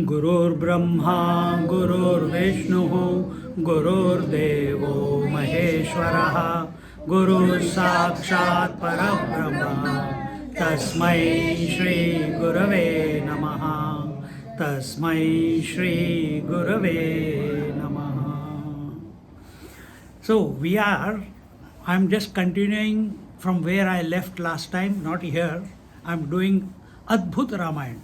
गुरुर्ब्रह्मा गुरुर्विष्णुः गुरुर्देवो महेश्वरः गुरुः साक्षात् परब्रह्म तस्मै श्री गुरवे नमः तस्मै श्री गुरवे नमः. So I'm just continuing from where I left last time, not here. I'm doing अद्भुत रामायण.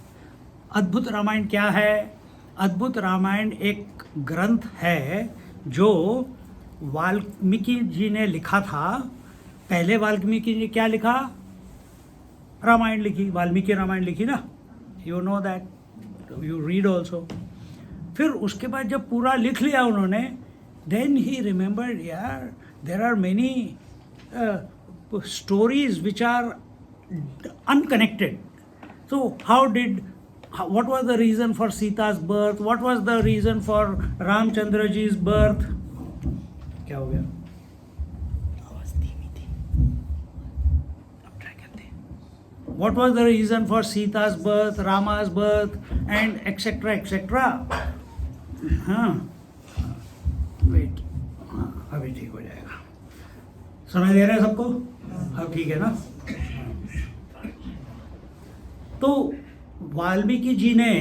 अद्भुत रामायण क्या है? अद्भुत रामायण एक ग्रंथ है जो वाल्मीकि जी ने लिखा था. पहले वाल्मीकि जी क्या लिखा? रामायण लिखी, वाल्मीकि रामायण लिखी ना. You know that, you read also. फिर उसके बाद जब पूरा लिख लिया उन्होंने, देन ही रिमेंबर्ड, यार there are many stories which are unconnected. So what was the reason for Sita's birth? What was the reason for Ramchandra ji's birth? क्या हो गया? आवाज धीमी थी. अब ट्राई करते हैं. What was the reason for Sita's birth, Rama's birth, and etc. etc. हाँ, wait, हाँ अभी ठीक हो जाएगा. सुनाई दे रहा है सबको? अब ठीक है ना? तो वाल्मीकि जी ने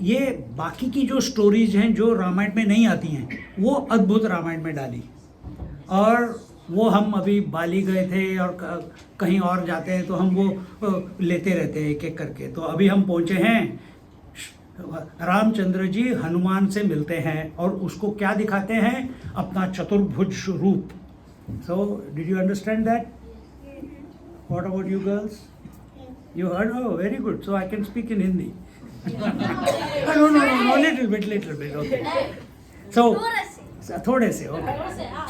ये बाकी की जो स्टोरीज हैं जो रामायण में नहीं आती हैं वो अद्भुत रामायण में डाली. और वो हम अभी बाली गए थे और कहीं और जाते हैं तो हम वो लेते रहते हैं एक एक करके. तो अभी हम पहुंचे हैं, रामचंद्र जी हनुमान से मिलते हैं और उसको क्या दिखाते हैं? अपना चतुर्भुज रूप. So did you understand that? What about you girls? You heard? Oh, very good. So I can speak in Hindi. No, little bit, okay. So, थोड़े से, okay.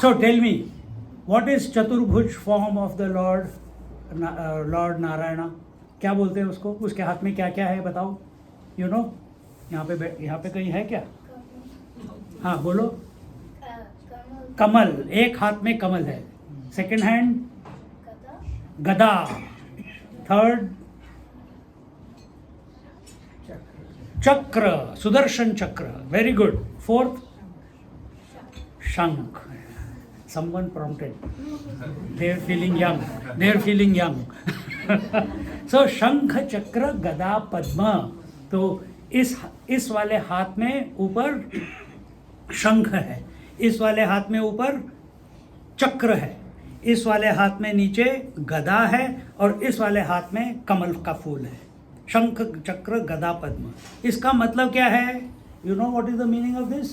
So tell me, what is चतुर्भुज form of the Lord, Lord Narayana? क्या बोलते हैं उसको? उसके हाथ में क्या क्या है बताओ? You know? यहाँ पे कहीं है क्या? हाँ बोलो. कमल. एक हाथ में कमल है. सेकंड हैंड गदा. थर्ड चक्र, सुदर्शन चक्र. Very good. फोर्थ शंख. Someone prompted. They are feeling young. So शंख चक्र गदा पद्म. तो इस वाले हाथ में ऊपर शंख है, इस वाले हाथ में ऊपर चक्र है, इस वाले हाथ में नीचे गदा है और इस वाले हाथ में कमल का फूल है. शंख चक्र गदा पद्म. इसका मतलब क्या है? You know what is the meaning of this?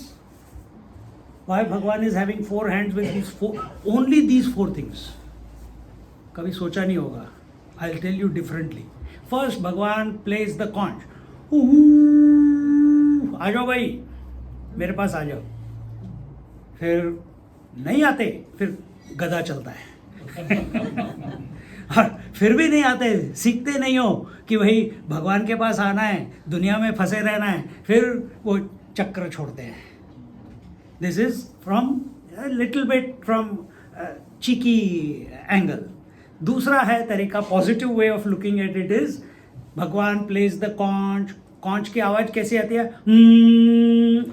Why भगवान is having 4 hands with this only these 4 things? कभी सोचा नहीं होगा. I will tell you differently. First भगवान प्लेज द कॉन्च. आ जाओ भाई, मेरे पास आ जाओ. फिर नहीं आते, फिर गदा चलता है. और फिर भी नहीं आते, सीखते नहीं हो कि भाई भगवान के पास आना है, दुनिया में फंसे रहना है, फिर वो चक्र छोड़ते हैं. This is from little bit from cheeky angle. दूसरा है तरीका, positive way of looking at it is, भगवान प्लेस द कॉन्च. कॉन्च की आवाज़ कैसी आती है?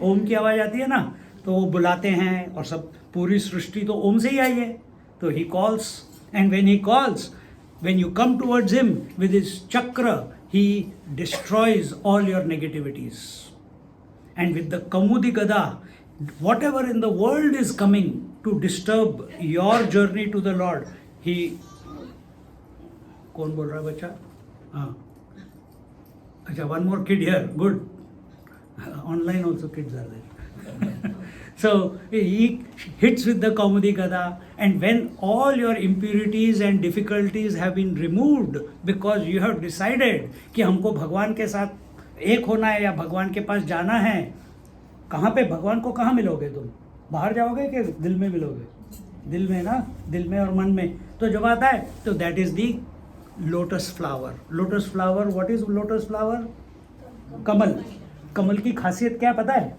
ओम की आवाज़ आती है ना. तो वो बुलाते हैं और सब, पूरी सृष्टि तो ओम से ही आई है. तो he calls, and when he calls, when you come towards him with his chakra, he destroys all your negativities. And with the Kamudi Gada, whatever in the world is coming to disturb your journey to the Lord, he... कौन बोल रहा है बच्चा? हाँ, अच्छा, one more kid here, good. Online also kids are there. So he hits with the Kaumudi Gada, and when all your impurities and difficulties have been removed because you have decided कि हमको भगवान के साथ एक होना है या भगवान के पास जाना है. कहाँ पे भगवान को कहाँ मिलोगे तुम? बाहर जाओगे कि दिल में मिलोगे? दिल में ना, दिल में और मन में। तो जब आता है तो that is the lotus flower. Lotus flower, what is lotus flower? कमल. कमल की खासियत क्या पता है?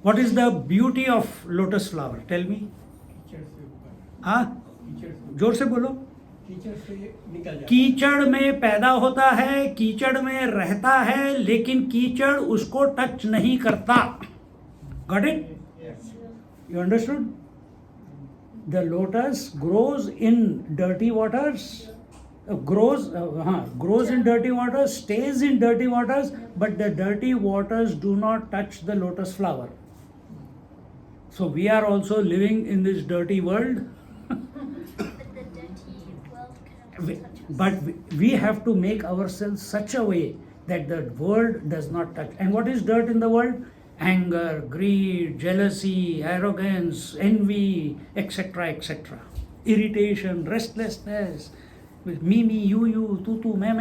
What is the beauty of lotus flower? Tell me. हाँ, जोर से बोलो. कीचड़ में पैदा होता है, कीचड़ में रहता है, लेकिन कीचड़ उसको टच नहीं करता. Got it? You understood? The lotus grows in dirty waters, grows in dirty waters, stays in dirty waters, but the dirty waters do not touch the lotus flower. So we are also living in this dirty world. But the dirty world cannot touch us. But we have to make ourselves such a way that the world does not touch. And what is dirt in the world? Anger, greed, jealousy, arrogance, envy, etc., etc. Irritation, restlessness, me, you, tu, me.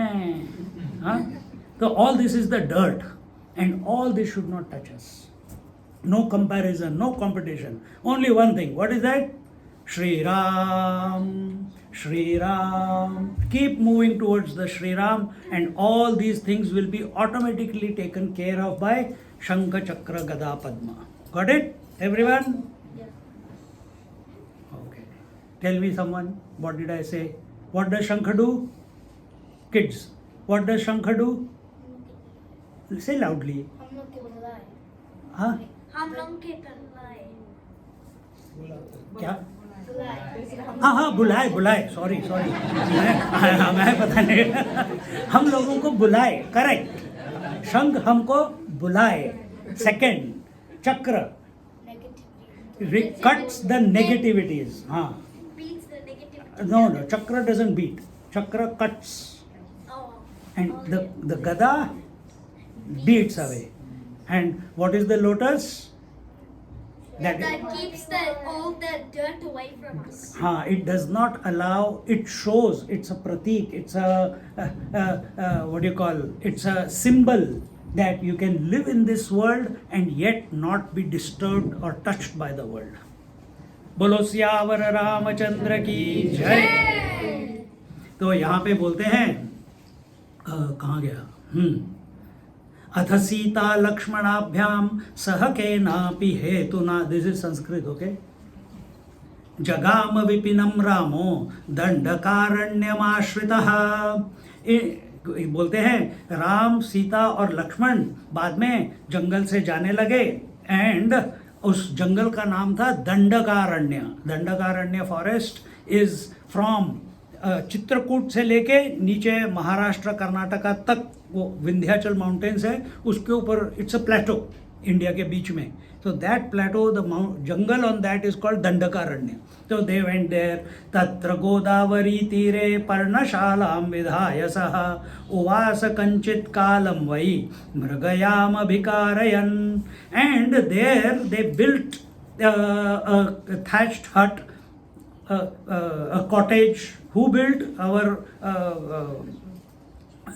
Huh? So all this is the dirt, and all this should not touch us. No comparison, no competition. Only one thing. What is that? Shri Ram, Shri Ram. Keep moving towards the Shri Ram, and all these things will be automatically taken care of by Shankha Chakra Gada Padma. Got it? Everyone? Yeah. Okay. Tell me someone, what did I say? What does Shankha do? Kids, what does Shankha do? Say loudly. हम लोग के बुलाए. Huh? हम लोग के बुलाए. क्या? बुलाए. हाँ, बुलाए. सॉरी. मैं पता नहीं. हम लोगों को बुलाए. करेक्ट. शंख हमको बुलाए. सेकंड, चक्र Negativity. cuts the negativities. हाँ. Beats the negativity. No, chakra doesn't beat. Chakra cuts. Oh. And Okay. the gada beats away. And what is the lotus? That keeps all the dirt away from us. It does not allow, it shows, it's a pratik, it's what do you call, it's a symbol that you can live in this world and yet not be disturbed or touched by the world. बोलो सियावर रामचंद्र की जय. तो यहाँ पे बोलते हैं, कहाँ गया? अथ सीता लक्ष्मणाभ्याम सह केनापि हेतुना. This is Sanskrit. ओके. जगाम विपिनम रामो दंडकारण्यमाश्रितः. बोलते हैं राम, सीता और लक्ष्मण बाद में जंगल से जाने लगे, एंड उस जंगल का नाम था Dandakaranya. Dandakaranya forest is from Chitrakoot से लेके नीचे महाराष्ट्र कर्नाटका तक वो विंध्याचल माउंटेन्स है, उसके ऊपर इट्स अ प्लेटो इंडिया के बीच में. So that plateau, the jungle on that is called Dandakaranya. So they went there. Tatra Godavari tire parnashalam vidhaya saha uvasa kanchit kalam vai mragayam abhikarayan. And there they built a thatched hut, a cottage. Who built? Our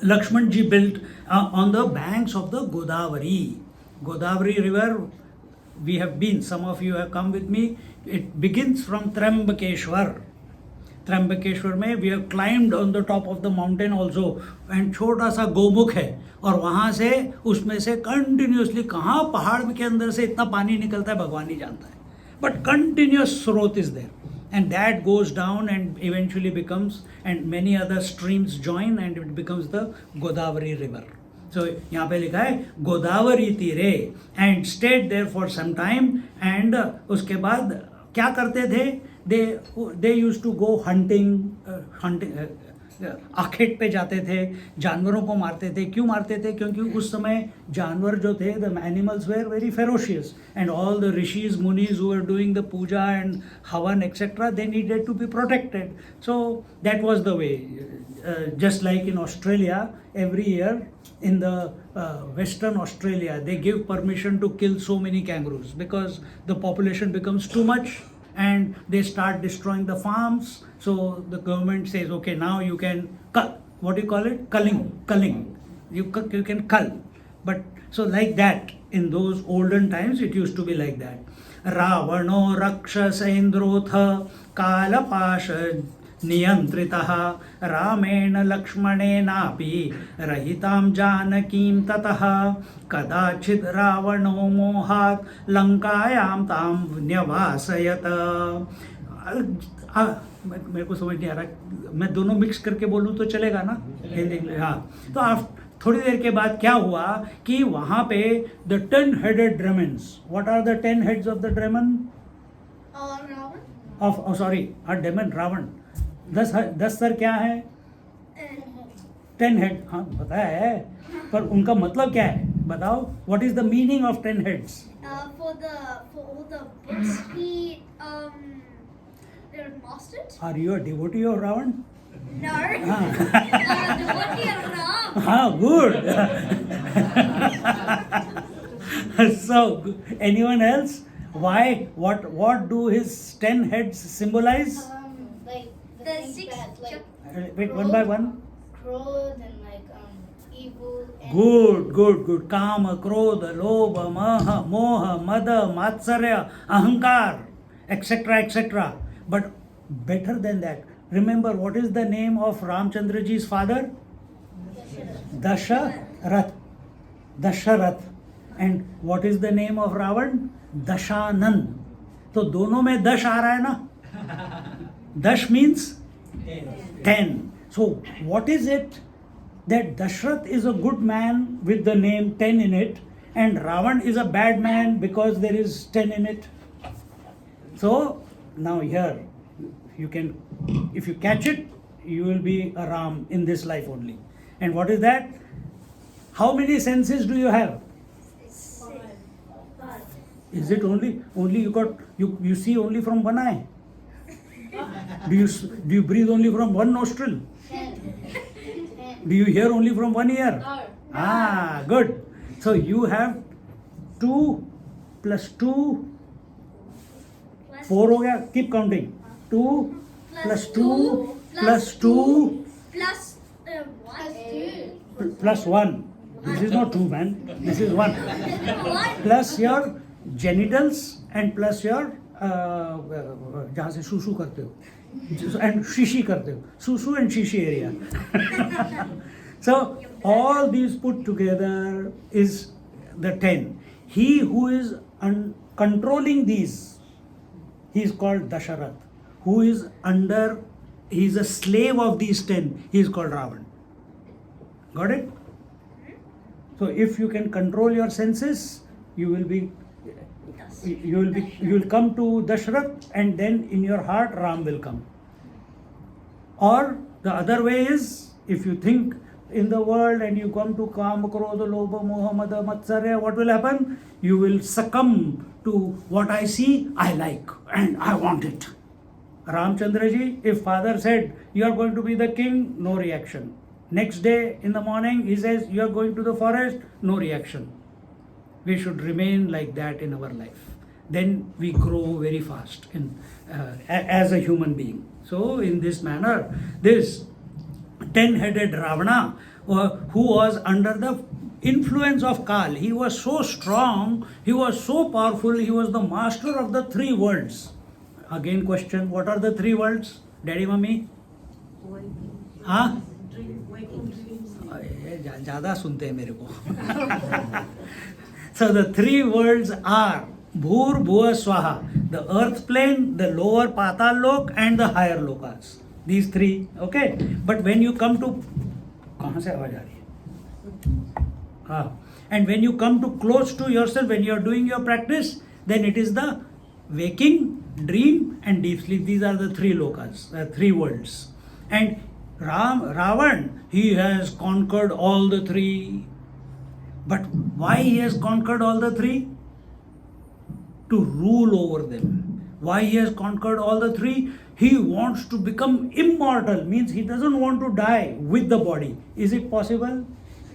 Lakshman ji built on the banks of the Godavari. Godavari river, we have been, some of you have come with me. It begins from Trambakeshwar. Trambakeshwar में we have climbed on the top of the mountain also, and छोटा सा गोमुख है, और वहाँ से उसमें से continuously कहाँ पहाड़ के अंदर से इतना पानी निकलता है भगवान ही जानता है, बट कंटिन्यूस स्रोत is there. And that goes down and eventually becomes, and many other streams join and it becomes the Godavari river. So यहाँ पे लिखा है गोदावरी तीरे, and stayed there for some time. And उसके बाद क्या करते थे? They used to go hunting. आखेट पे जाते थे, जानवरों को मारते थे. क्यों मारते थे? क्योंकि उस समय जानवर जो थे, the animals were very ferocious, and all the rishis munis who were doing the puja and havan etcetera, they needed to be protected. So that was the way. Just like in Australia, every year in the western Australia, they give permission to kill so many kangaroos because the population becomes too much and they start destroying the farms. So the government says, okay, now you can cull. What do you call it? Culling. You can cull. But So like that, in those olden times, it used to be like that. Ravano rakshasendrotha kalapasha niyantritah ramena lakshmanenapi rahitam janakim tatah kadachid ravano mohat lankayam tam nyavasayat. मेरे को समझ नहीं आ रहा, मैं दोनों mix करके बोलूँ तो चलेगा ना? हिंदी इंग्लिश, हाँ. तो आप थोड़ी देर के बाद क्या हुआ कि वहाँ पे the 10-headed dragons, what are the 10 heads of the dragon? Ravan. of sorry, demon Ravan. 10 sir क्या है? 10 head, हाँ बताया है, पर उनका मतलब क्या है बताओ? What is the meaning of 10 heads? For all the books he they're mastered. Are you a devotee of Ravan? No. Ah. Devotee of Ram. Ah, good. So, anyone else? Why? What do his 10 heads symbolize? Like the The things six that like Wait, one by one. growth and like evil and Good. Kama, Krodha, Lobha, Maha, Moha, Mada, Matsarya, Ahankar, etc. But better than that, remember what is the name of Ramchandraji's father? Dasharath. And what is the name of Ravan? Dashanan. तो दोनों में 10 आ रहा है ना? 10 means 10. So what is it that Dashrath is a good man with the name 10 in it and Ravan is a bad man because there is 10 in it? So now here you can, if you catch it, you will be a Ram in this life only. And what is that? How many senses do you have? Is it only you see only from one eye? Do you breathe only from one nostril? Do you hear only from one ear? Ah, good. So you have 2 plus 2, 4 हो गया. Keep counting. 2 plus 2 plus 2 plus 1. plus 1. This is not 2, man. This is 1. Plus your genitals and plus your जहाँ से सुसु करते हो and shishi करते हो. Susu and shishi area. So all these put together is the 10. He who is controlling these, he is called Dasharath. Who is under, he is a slave of these 10. He is called Ravan. Got it? So if you can control your senses, you will come to Dashrath, and then in your heart Ram will come. Or the other way is, if you think in the world and you come to Kama, Krodha, Lobha, Moha, Mada, Matsarya, what will happen? You will succumb to what I see, I like, and I want it. Ramchandraji, if father said, you are going to be the king, no reaction. Next day in the morning, he says, you are going to the forest, no reaction. We should remain like that in our life. Then we grow very fast as a human being. So in this manner, this 10-headed Ravana, who was under the influence of Kal, he was so strong, he was so powerful, he was the master of the 3 worlds. Again question, what are the 3 worlds? Daddy, Mummy? हाँ? ज़्यादा सुनते हैं मेरे को. So the 3 worlds are Bhur, Bhuva, Swaha, the earth plane, the lower Patal Lok and the higher Lokas. These 3, okay? But when you come to, कहाँ से आवाज आ रही है? And when you come to close to yourself, when you are doing your practice, then it is the waking, dream and deep sleep. These are the 3 Lokas, 3 worlds. And Ravan, he has conquered all the 3. But why he has conquered all the 3? To rule over them. Why he has conquered all the 3? He wants to become immortal, means he doesn't want to die with the body. Is it possible?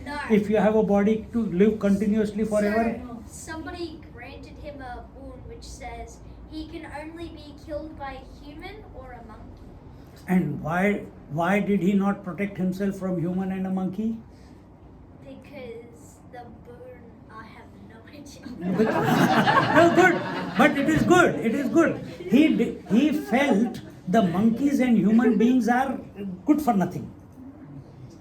No. If you have a body to live continuously forever? So, somebody granted him a boon which says he can only be killed by a human or a monkey. And why did he not protect himself from human and a monkey? Because the boon No, good. But it is good. It is good. He felt the monkeys and human beings are good for nothing.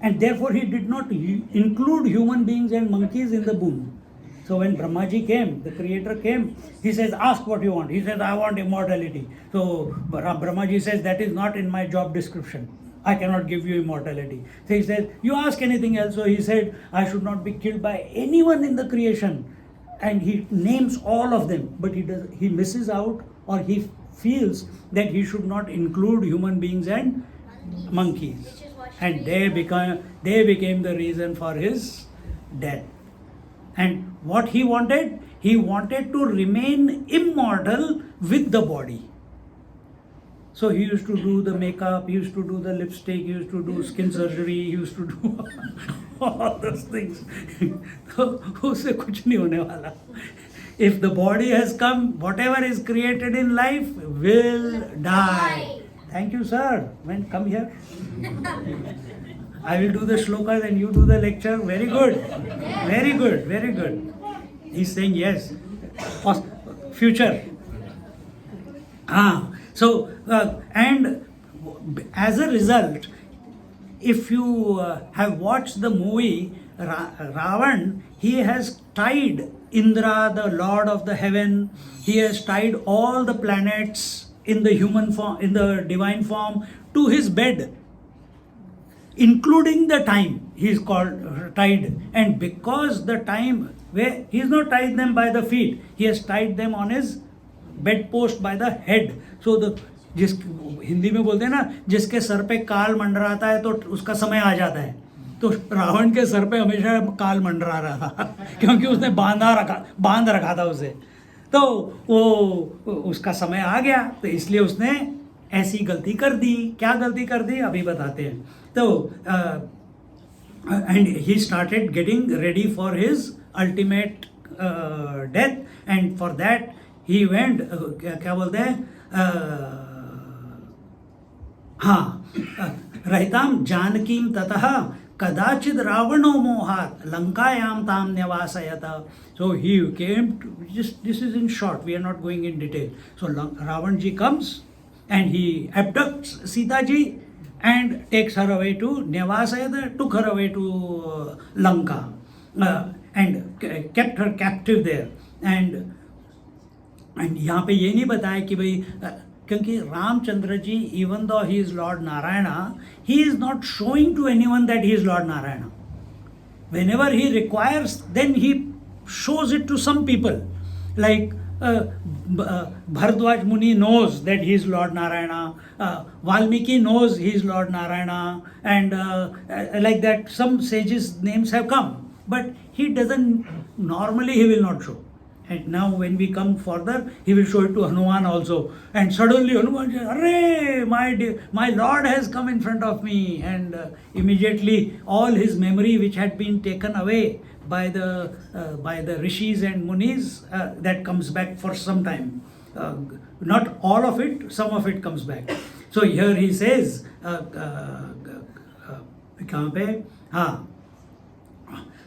And therefore he did not include human beings and monkeys in the boon. So when Brahmaji came, the creator came, he says, ask what you want. He says, I want immortality. So Brahmaji says, that is not in my job description. I cannot give you immortality. So he says, you ask anything else. So he said, I should not be killed by anyone in the creation. And he names all of them, but he misses out, or he feels that he should not include human beings and monkeys. Which is what And Shri- they became the reason for his death. And what he wanted to remain immortal with the body. So he used to do the makeup, he used to do the lipstick, he used to do skin surgery, he used to do all those things. तो उससे कुछ नहीं होने वाला. If the body has come, whatever is created in life will die. Thank you, sir. Come here. I will do the shlokas and you do the lecture. Very good. Very good. Very good. He's saying yes. Future. So, and as a result, if you have watched the movie Ravan, he has tied Indra, the lord of the heaven, he has tied all the planets in the human form, in the divine form, to his bed, including the time. He is called tied, and because the time, where he has not tied them by the feet, he has tied them on his bedpost by the head. So the जिस हिंदी में बोलते हैं ना, जिसके sir पे काल मंडराता है तो उसका समय आ जाता है. तो रावण के सर पे हमेशा काल मंडरा रहा था क्योंकि उसने बांध रखा था उसे. तो वो उसका समय आ गया, तो इसलिए उसने ऐसी गलती कर दी. क्या गलती कर दी अभी बताते हैं. तो and he started getting ready for his ultimate death, and for that he went, क्या बोलते हैं, हाँ, रहताम जानकीम ततः कदाचित रावणो मोहात लंकायाम ताम न्यवासयत. So he came to, this is in short, we are not going in detail. So Ravanji comes and he abducts Sita ji and takes her away to Nyavasayat, took her away to Lanka and kept her captive there. And यहाँ पे ये नहीं बताया कि भाई, क्योंकि Ramchandra ji, even though he is Lord Narayana, he is not showing to anyone that he is Lord Narayana. Whenever he requires, then he shows it to some people. Like Bharadwaj Muni knows that he is Lord Narayana, Valmiki knows he is Lord Narayana, and like that some sages' names have come. But he doesn't, normally he will not show. And now when we come further, he will show it to Hanuman also. And suddenly Hanuman says, "Array, my Lord has come in front of me." And immediately all his memory, which had been taken away by the rishis and munis, that comes back for some time. Not all of it, some of it comes back. So here he says, कहाँ पे? हाँ.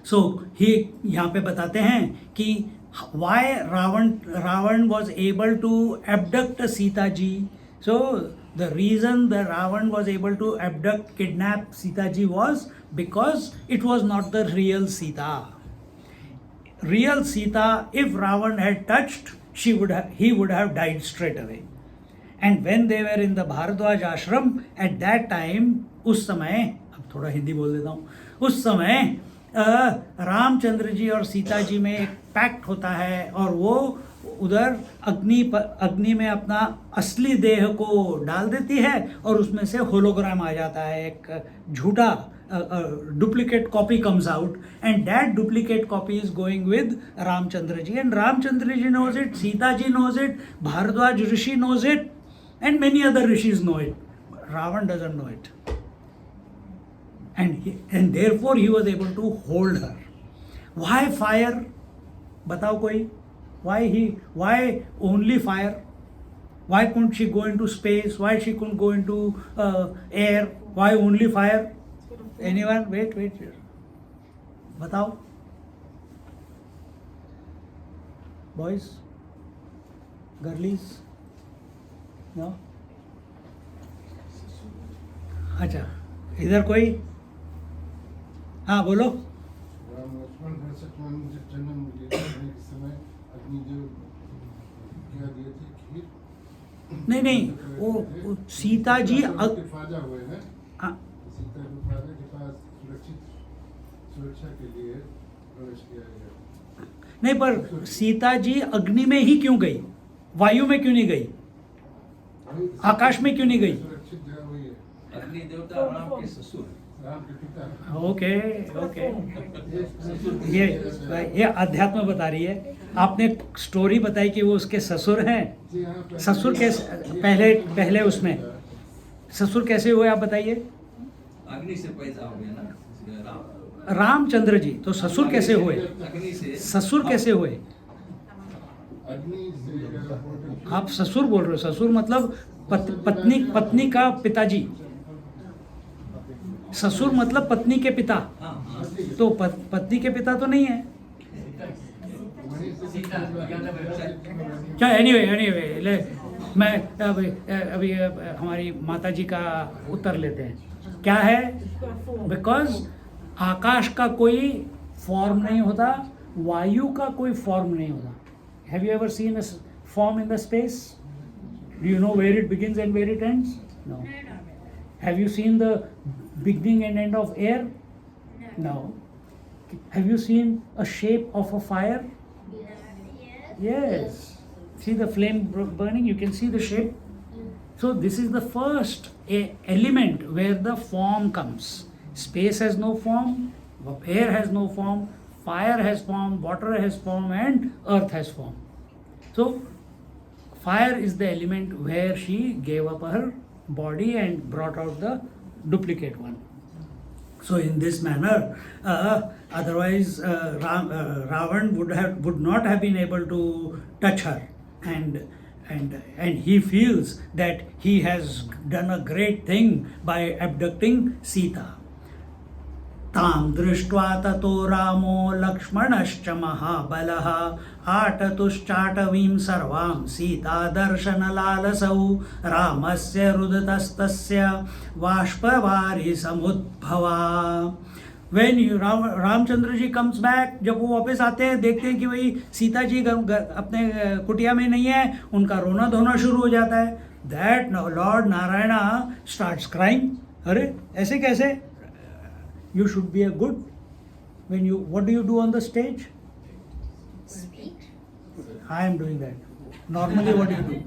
So he यहाँ पे बताते हैं कि why Ravan was able to abduct Sita ji. So the reason that Ravan was able to kidnap Sita ji was because it was not the real Sita. Real Sita, if Ravan had touched, he would have died straight away. And when they were in the Bharadwaj ashram, at that time, उस समय, अब थोड़ा हिंदी बोल देता हूँ, उस समय रामचंद्र जी और सीता जी में एक पैक्ट होता है, और वो उधर अग्नि में अपना असली देह को डाल देती है और उसमें से होलोग्राम आ जाता है, एक झूठा duplicate copy comes out, and that duplicate copy is going with Ramchandra ji, and Ramchandra ji knows it, Sita ji knows it, Bharadwaj Rishi knows it, and many other rishis know it. Ravan doesn't know it. And therefore he was able to hold her. Why fire? बताओ कोई. Why only fire? Why couldn't she go into space? Why she couldn't go into air? Why only fire? Anyone? Wait. बताओ. Boys, गर्लीज? No? अच्छा, इधर कोई? हाँ बोलो। राम लक्ष्मण भरत जब जन्म लेने के समय अग्निदेव क्या दिए थे? खीर? नहीं नहीं, वो सीता जी के फाजा हुए हैं। हाँ, सीता को फाजा के पास सुरक्षा के लिए प्रवेश किया गया। नहीं पर सीता जी अग्नि में ही क्यों गई? वायु में क्यों नहीं गई? आकाश में क्यों नहीं गई? सुरक्षित जगह वही है। अग्नि देवता राम के ससुर, राम के पिता। ओके ओके, ये अध्यात्म बता रही है। आपने स्टोरी बताई कि वो उसके ससुर हैं। जी हाँ, ससुर कैसे? पहले उसमें ससुर कैसे हुए आप बताइए। अग्नि से पैदा हो गया ना राम, रामचंद्र जी तो ससुर कैसे हुए? अग्नि से ससुर कैसे हुए? अग्नि से आप ससुर बोल रहे हो? ससुर मतलब पत्नी का पिताजी। ससुर मतलब पत्नी के पिता। हाँ हाँ, तो पत्नी के पिता तो नहीं है। क्या एनीवे मैं अभी हमारी माता जी का उत्तर लेते हैं। क्या है? बिकॉज आकाश का कोई फॉर्म नहीं होता, वायु का कोई फॉर्म नहीं होता। Have you ever seen a form in the space? Do you know where it begins and where it ends? No. Have you seen the beginning and end of air? No. Have you seen a shape of a fire? Yes. See the flame burning? You can see the shape. So this is the first element where the form comes. Space has no form, air has no form, fire has form, water has form, and earth has form. So fire is the element where she gave up her body and brought out the duplicate one. So in this manner, otherwise Ravan would not have been able to touch her, and he feels that he has done a great thing by abducting Sita. तां दृष्ट्वा ततो रामो लक्ष्मणश्च महाबलः आटतुश्चाटवीं सर्वां सीतादर्शनलालसौ रामस्य रुदतस्तस्य बाष्पवारी समुद्भवा। When Ramchandra ji comes back, जब वो वापस आते हैं देखते हैं कि भाई सीता जी अपने कुटिया में नहीं है, उनका रोना धोना शुरू हो जाता है। That Lord Narayana starts crying. अरे ऐसे कैसे? You should be a good, what do you do on the stage? Speak. I am doing that. Normally what do?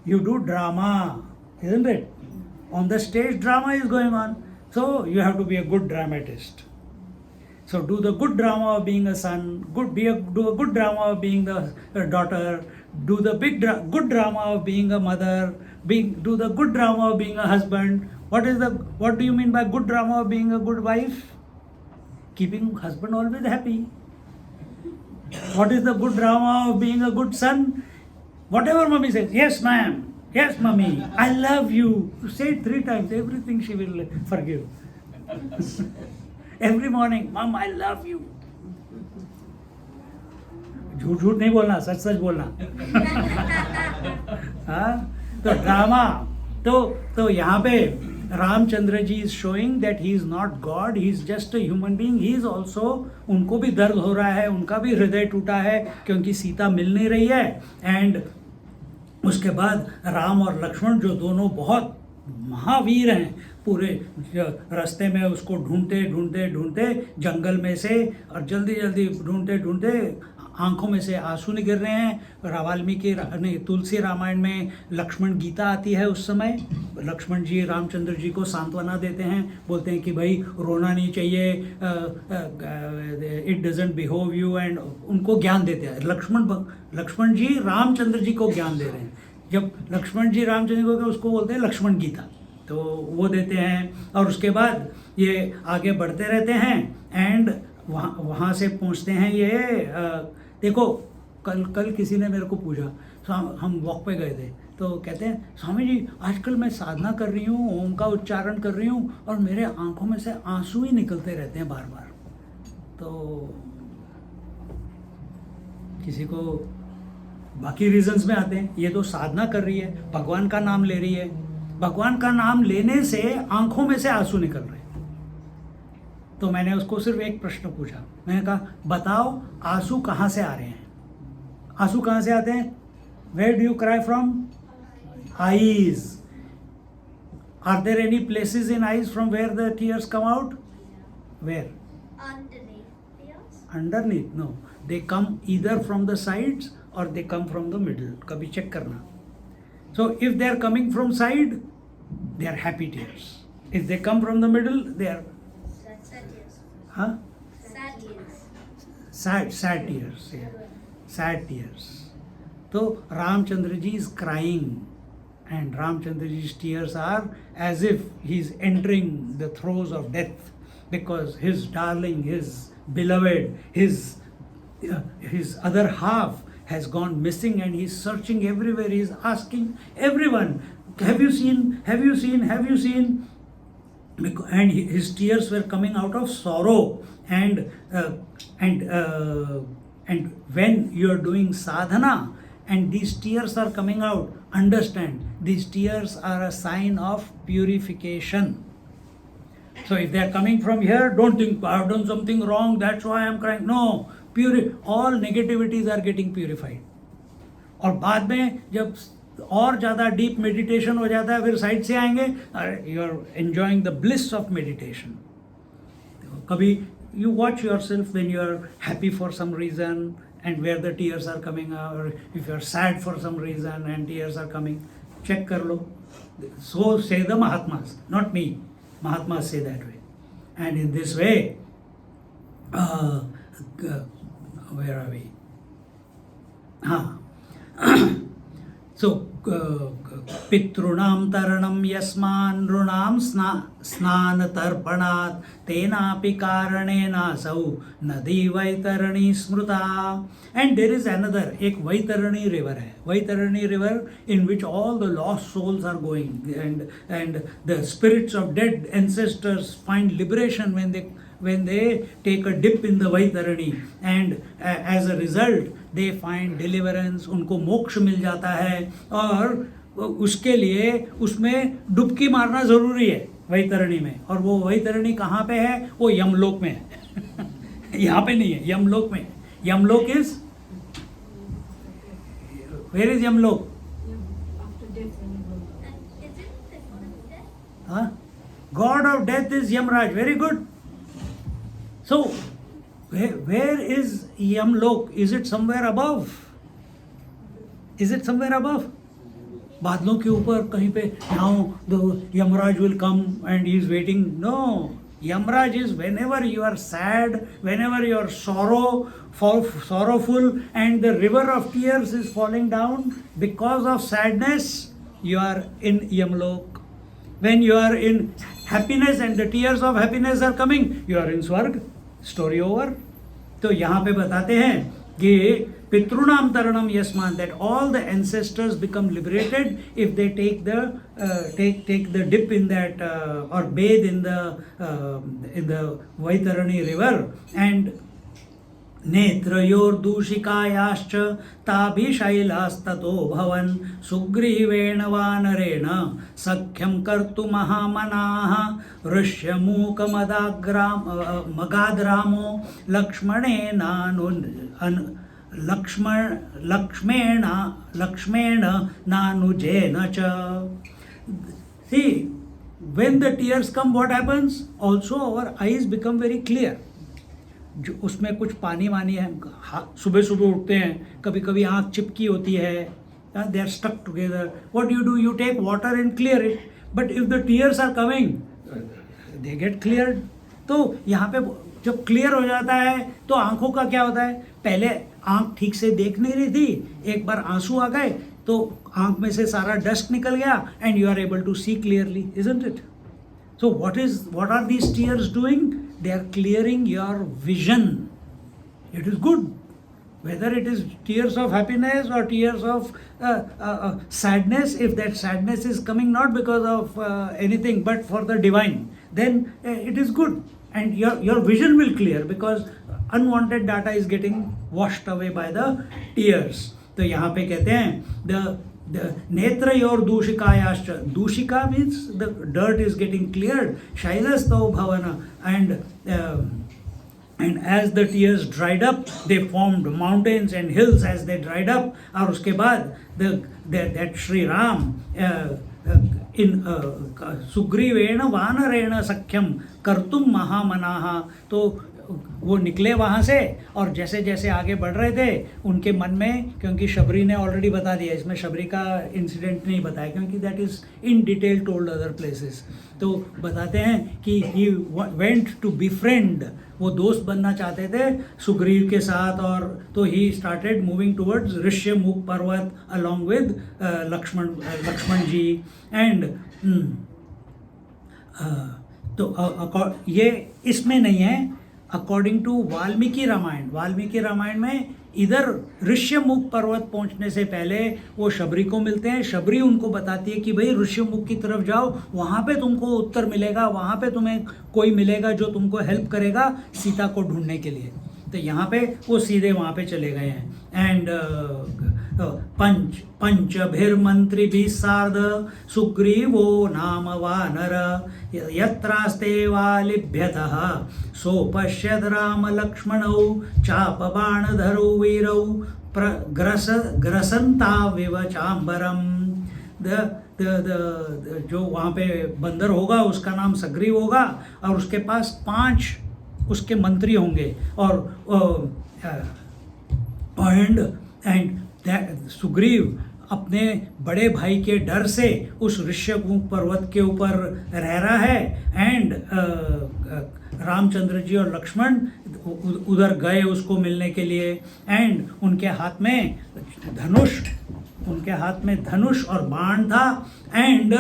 You do drama, isn't it? On the stage drama is going on. So you have to be a good dramatist. So do the good drama of being a son, do a good drama of being the daughter, do the good drama of being a mother, do the good drama of being a husband. What do you mean by good drama of being a good wife? Keeping husband always happy. What is the good drama of being a good son? Whatever mommy says, yes ma'am, yes mummy, I love you. Say it 3 times, everything she will forgive. Every morning, mom, I love you. झूठ झूठ नहीं बोलना, सच सच बोलना। हाँ, तो drama तो यहाँ पे Ramchandra ji is showing that he is not God, he is just a human being. He is also, उनको भी दर्द हो रहा है, उनका भी हृदय टूटा है क्योंकि सीता मिल नहीं रही है। एंड उसके बाद राम और लक्ष्मण जो दोनों बहुत महावीर हैं, पूरे रास्ते में उसको ढूंढते ढूंढते ढूंढते जंगल में से, और जल्दी जल्दी ढूंढते ढूंढते आंखों में से आंसू निकल रहे हैं। वाल्मीकि तुलसी रामायण में लक्ष्मण गीता आती है। उस समय लक्ष्मण जी रामचंद्र जी को सांत्वना देते हैं, बोलते हैं कि भाई रोना नहीं चाहिए, it doesn't behave you, and उनको ज्ञान देते हैं। लक्ष्मण जी रामचंद्र जी को ज्ञान दे रहे हैं। जब लक्ष्मण जी रामचंद्र जी को, उसको बोलते हैं लक्ष्मण गीता, तो वो देते हैं। और उसके बाद ये आगे बढ़ते रहते हैं एंड वहाँ से पहुँचते हैं। ये देखो, कल किसी ने मेरे को पूछा, हम वॉक पे गए थे, तो कहते हैं स्वामी जी आजकल मैं साधना कर रही हूँ, ओम का उच्चारण कर रही हूँ, और मेरे आंखों में से आंसू ही निकलते रहते हैं बार बार। तो किसी को बाकी रीजंस में आते हैं, ये तो साधना कर रही है, भगवान का नाम ले रही है, भगवान का नाम लेने से आंखों में से आंसू निकल रहे हैं। तो मैंने उसको सिर्फ एक प्रश्न पूछा, मैंने कहा बताओ आंसू कहाँ से आ रहे हैं? आंसू कहाँ से आते हैं? Where do you cry from? Eyes. Are there any places in eyes from where the tears come out? Where? Underneath the eyes. Underneath? No. They come either from the sides or they come from the middle. कभी check करना. So if they are coming from side, they are happy tears. If they come from the middle, they are Sad tears. huh? Sad tears. sad tears. Yeah. Sad tears. So Ramchandra ji is crying, and Ramchandra ji's tears are as if he is entering the throes of death, because his darling, his beloved, his other half has gone missing, and he's searching everywhere. He's asking everyone, have you seen, have you seen, have you seen? And his tears were coming out of sorrow. And when you are doing sadhana and these tears are coming out, understand these tears are a sign of purification. So if they are coming from here, don't think I have done something wrong, that's why I am crying. No, all negativities are getting purified. और बाद में जब और ज़्यादा deep meditation हो जाता है, फिर साइड से आएंगे, you are enjoying the bliss of meditation. कभी you watch yourself when you are happy for some reason and where the tears are coming, or if you are sad for some reason and tears are coming, check kar lo. So say the Mahatmas, not me. Mahatmas say that way. And in this way, where are we? So पितॄणां तरणं यस्मान् नृणां स्नानतर्पणात् तेनापि कारणेनासौ नदी वैतरणी स्मृता. And there is another, एक वैतरणी river है. वैतरणी river in which all the lost souls are going, and the spirits of dead ancestors find liberation when they take a dip in the Vaitarani, and as a result they find deliverance, उनको मोक्ष मिल जाता है. और उसके लिए उसमें डुबकी मारना ज़रूरी है वैतरणी में. और वो वैतरणी कहाँ पे है? वो यमलोक में है. यहाँ पे नहीं है, यमलोक में. Yamlok is, where is Yamlok? And is it the god of death? हाँ, god of death is Yamraj. Very good. So where is Yamlok? Is it somewhere above? Is it somewhere above? बादलों के ऊपर कहीं पे? Now the Yamraj will come and he is waiting. No, Yamraj is whenever you are sad, whenever you are sorrowful, and the river of tears is falling down because of sadness, you are in Yamlok. When you are in happiness and the tears of happiness are coming, you are in Swarg. Story over. तो यहाँ पे बताते हैं कि पितृणाम तरणम यस्मान, that all the ancestors become liberated if they take the dip in that or bathe in the Vaitarani river. And नेत्रयोर्दूषिकायाश्च ताभिशैलास्ततो भवन् सुग्रीवेण वानरेण सख्यं कर्तुमहामनाः ऋष्यमूकमदाग्रामो लक्ष्मेण नानुजेन च. See, when the tears come, what happens? Also our eyes become very clear. जो उसमें कुछ पानी वानी है, सुबह सुबह उठते हैं, कभी कभी आँख चिपकी होती है, they are stuck together. What you do? You take water and clear it. But if the tears are coming, they get cleared. तो यहाँ पे जब क्लियर हो जाता है तो आंखों का क्या होता है? पहले आँख ठीक से देख नहीं रही थी, एक बार आंसू आ गए तो आँख में से सारा डस्ट निकल गया, and you are able to see clearly, isn't it? So what are these tears doing? They are clearing your vision. It is good. Whether it is tears of happiness or tears of sadness, if that sadness is coming not because of anything but for the divine, then it is good. And your vision will clear because unwanted data is getting washed away by the tears. तो यहाँ पे कहते हैं the नेत्रयोर दूषिकायाश्च, दूषिका means the dirt is getting cleared, शैलस्तौ भवन, and as the tears dried up they formed mountains and hills as they dried up. और उसके बाद that Shri Ram in सुग्रीवेण वानरेण सख्यम कर्तुम महामनाः, तो वो निकले वहाँ से और जैसे जैसे आगे बढ़ रहे थे उनके मन में, क्योंकि शबरी ने ऑलरेडी बता दिया, इसमें शबरी का इंसिडेंट नहीं बताया क्योंकि that is in detail told other places, तो बताते हैं कि ही वेंट टू बिफ्रेंड, वो दोस्त बनना चाहते थे सुग्रीव के साथ, और तो he started moving towards Rishyamukh Parvat along with Lakshman ji and तो ये इसमें नहीं है। अकॉर्डिंग टू वाल्मीकि रामायण में इधर ऋष्यमुख पर्वत पहुंचने से पहले वो शबरी को मिलते हैं, शबरी उनको बताती है कि भाई ऋष्यमुख की तरफ जाओ, वहाँ पे तुमको उत्तर मिलेगा, वहाँ पे तुम्हें कोई मिलेगा जो तुमको हेल्प करेगा सीता को ढूंढने के लिए। तो यहाँ पे वो सीधे वहाँ पे चले गए हैं। एंड पंचभिर्मंत्रिभिः सार्ध सुग्रीवो नाम वानर यत्रास्ते वालिभ्यतः सोपश्यद् राम लक्ष्मणौ चापबाणधरौ वीरौ ग्रसन्ताविव चाम्बरम्। जो वहाँ पे बंदर होगा उसका नाम सुग्रीव होगा और उसके पास 5 उसके मंत्री होंगे और सुग्रीव अपने बड़े भाई के डर से उस ऋष्यमुख पर्वत के ऊपर रह रहा है एंड रामचंद्र जी और लक्ष्मण उधर गए उसको मिलने के लिए एंड उनके हाथ में धनुष और बाण था and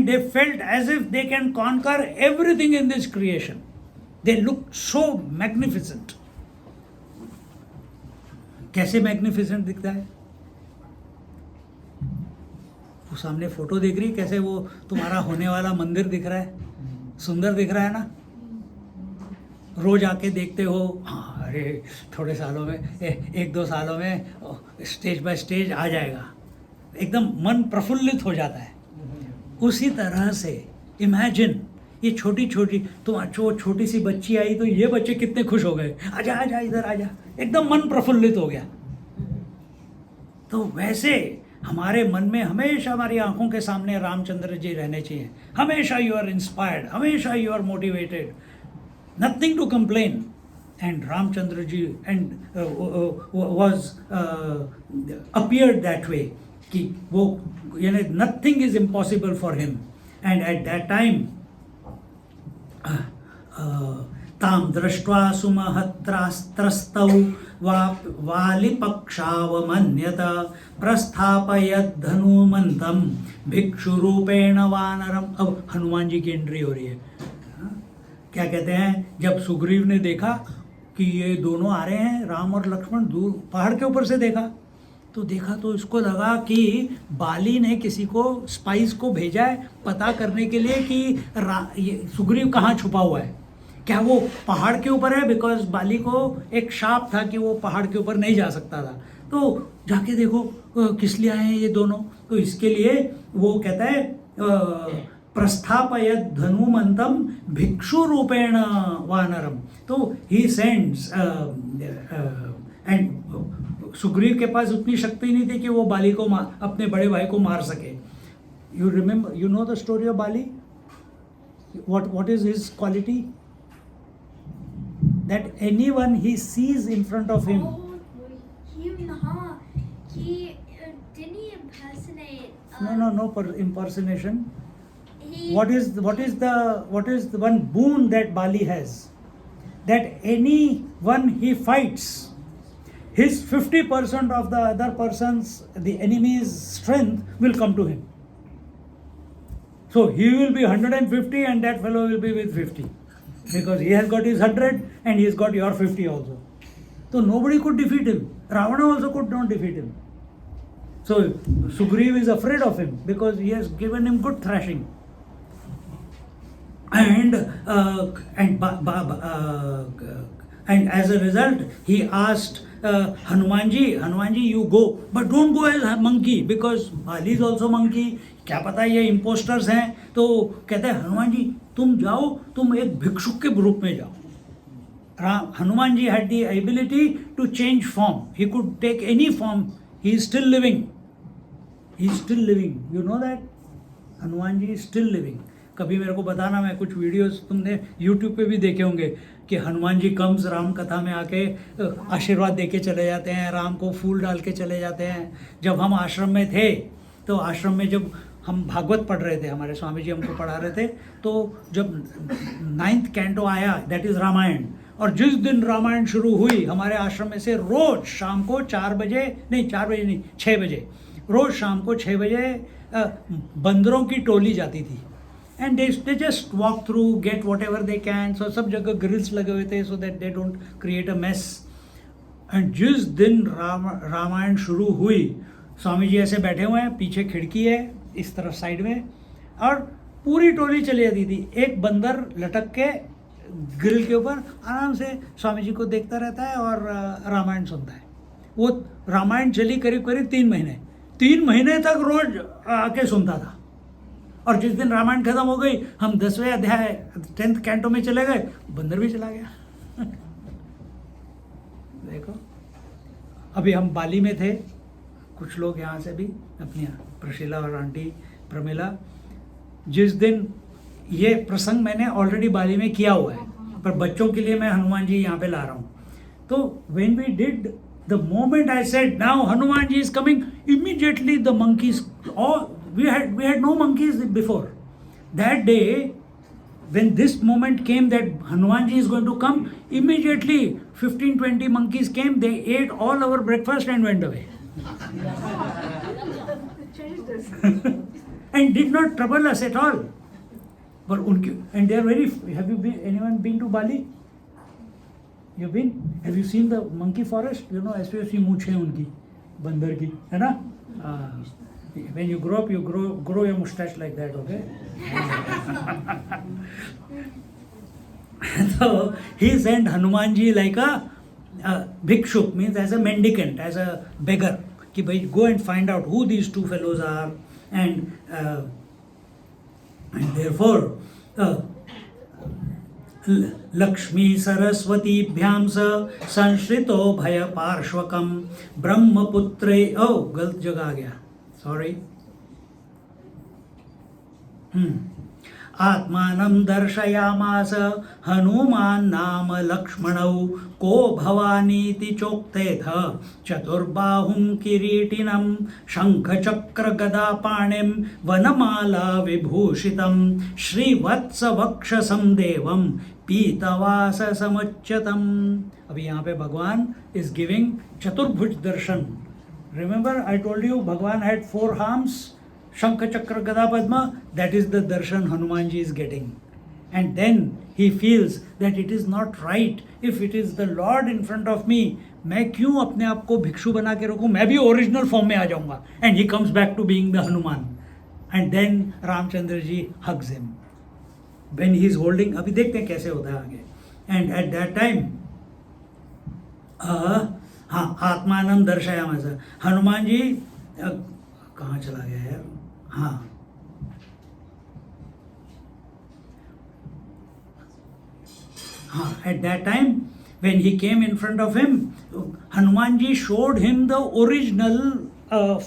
they felt as if they can conquer everything in this creation. They look so magnificent. कैसे मैग्निफिसेंट दिखता है? वो सामने फोटो दिख रही, कैसे वो तुम्हारा होने वाला मंदिर दिख रहा है, सुंदर दिख रहा है ना? रोज आके देखते हो, हाँ अरे थोड़े सालों में 1-2 सालों में स्टेज बाय स्टेज आ जाएगा, एकदम मन प्रफुल्लित हो जाता है। उसी तरह से इमेजिन ये छोटी छोटी सी बच्ची आई तो ये बच्चे कितने खुश हो गए, आजा आजा इधर आजा, एकदम मन प्रफुल्लित हो गया। तो वैसे हमारे मन में हमेशा हमारी आंखों के सामने रामचंद्र जी रहने चाहिए, हमेशा यू आर इंस्पायर्ड, हमेशा you are motivated, nothing to complain. And Ramchandra ji and was appeared that way कि वो यानी nothing is impossible for him. And at that time ताम दृष्ट्वा सुमहत्रास्त्रस्तौ वालिपक्षावमन्यत प्रस्थापयत् धनुमन्तं भिक्षुरूपेण वानरम। अब हनुमान जी की एंट्री हो रही है। क्या कहते हैं, जब सुग्रीव ने देखा कि ये दोनों आ रहे हैं, राम और लक्ष्मण, दूर पहाड़ के ऊपर से देखा तो इसको लगा कि बाली ने किसी को स्पाइस को भेजा है पता करने के लिए कि ये सुग्रीव कहाँ छुपा हुआ है, क्या वो पहाड़ के ऊपर है, बिकॉज बाली को एक शाप था कि वो पहाड़ के ऊपर नहीं जा सकता था। तो जाके देखो किस लिए आए हैं ये दोनों, तो इसके लिए वो कहता है प्रस्थापयत् धनुमंतम भिक्षु रूपेण वानरम। तो ही सेंड्स एंड सुग्रीव के पास उतनी शक्ति नहीं थी कि वो बाली को अपने बड़े भाई को मार सके। You remember, you know the story of Bali, what is his quality? That anyone he sees in front of him. He didn't he impersonate? No, impersonation. What is the one boon that Bali has? That anyone he fights, his 50% of the other person's, the enemy's strength will come to him. So he will be 150 and that fellow will be with 50. Because he has got his 100 and he has got your 50 also. So nobody could defeat him. Ravana also could not defeat him. So Sugriv is afraid of him because he has given him good thrashing. And as a result, he asked Hanuman ji you go but don't go as monkey because Bali is also monkey, क्या पता ये impostors हैं। तो कहते हैं हनुमान जी तुम जाओ, तुम एक भिक्षुक के रूप में जाओ। Hanuman ji had the ability to change form. He could take any form. He is still living. He is still living. You know that? Hanuman ji is still living. कभी मेरे को बताना, मैं कुछ वीडियोस तुमने YouTube पे भी देखे होंगे कि हनुमान जी कम्स राम कथा में आके आशीर्वाद दे के चले जाते हैं, राम को फूल डाल के चले जाते हैं। जब हम आश्रम में थे तो आश्रम में जब हम भागवत पढ़ रहे थे, हमारे स्वामी जी हमको पढ़ा रहे थे, तो जब 9th कैंटो आया, दैट इज़ रामायण, और जिस दिन रामायण शुरू हुई हमारे आश्रम में से रोज शाम को 4 बजे नहीं 6 बजे, रोज शाम को 6 बजे बंदरों की टोली जाती थी। And they just walk through, get whatever they can. So सब जगह ग्रिल्स लगे हुए थे so that they don't create a mess. And जिस दिन रामायण शुरू हुई, स्वामी जी ऐसे बैठे हुए हैं, पीछे खिड़की है इस तरफ साइड में, और पूरी टोली चली जाती थी। एक बंदर लटक के ग्रिल के ऊपर आराम से स्वामी जी को देखता रहता है और रामायण सुनता है। वो रामायण चली करीब करीब 3 महीने तक रोज आके सुनता था। और जिस दिन रामायण खत्म हो गई, हम 10वें अध्याय 10th कैंटो में चले गए, बंदर भी चला गया। देखो, अभी हम बाली में थे, कुछ लोग यहाँ से भी, अपनी प्रशीला और आंटी प्रमिला, जिस दिन ये प्रसंग मैंने ऑलरेडी बाली में किया हुआ है, पर बच्चों के लिए मैं हनुमान जी यहाँ पे ला रहा हूँ। तो when we did, the moment I said now Hanuman ji is coming, immediately the monkeys, we had no monkeys before. That day, when this moment came that Hanuman ji is going to come, immediately 15-20 monkeys came, they ate all our breakfast and went away. And did not trouble us at all. But and they are very, have you anyone been to Bali? You've been? Have you seen the monkey forest? You know, especially मूंछें उनकी, बंदर की, है ना? When you grow up, you grow your mustache like that, okay? So he sent Hanuman ji like a bhikshuk, means as a mendicant, as a beggar, कि भाई go and find out who these two fellows are, and therefore Lakshmi सरस्वतीभ्यां स संश्रितो भय पार्श्वकम ब्रह्मपुत्रे, गलत जगह आ गया, sorry. आत्मानं दर्शयामास हनुमान नाम लक्ष्मणौ को भवानीति चोक्तेथ चतुर्बाहुं किरीटिनं शंखचक्र गदापाणिं वनमाला विभूषितं श्रीवत्सवक्षसं देवं पीतवास समुच्यतम। अभी यहाँ पे भगवान इज गिविंग चतुर्भुज दर्शन। Remember, I told you Bhagwan had 4 arms, Shankha Chakra Gada Padma. That is the darshan Hanuman ji is getting. And then he feels that it is not right. If it is the Lord in front of me, मैं क्यों अपने आप को भिक्षु बना के रखूं, मैं भी ओरिजिनल फॉर्म में आ जाऊंगा। And he comes back to being the Hanuman. And then Ramchandra ji hugs him. When he is holding, अभी देखते हैं कैसे होता है आगे। And at that time, हाँ, आत्मानम दर्शयामास, हनुमान जी कहाँ चला गया यार, हाँ, at that time when he came in front of him, Hanuman ji showed him the original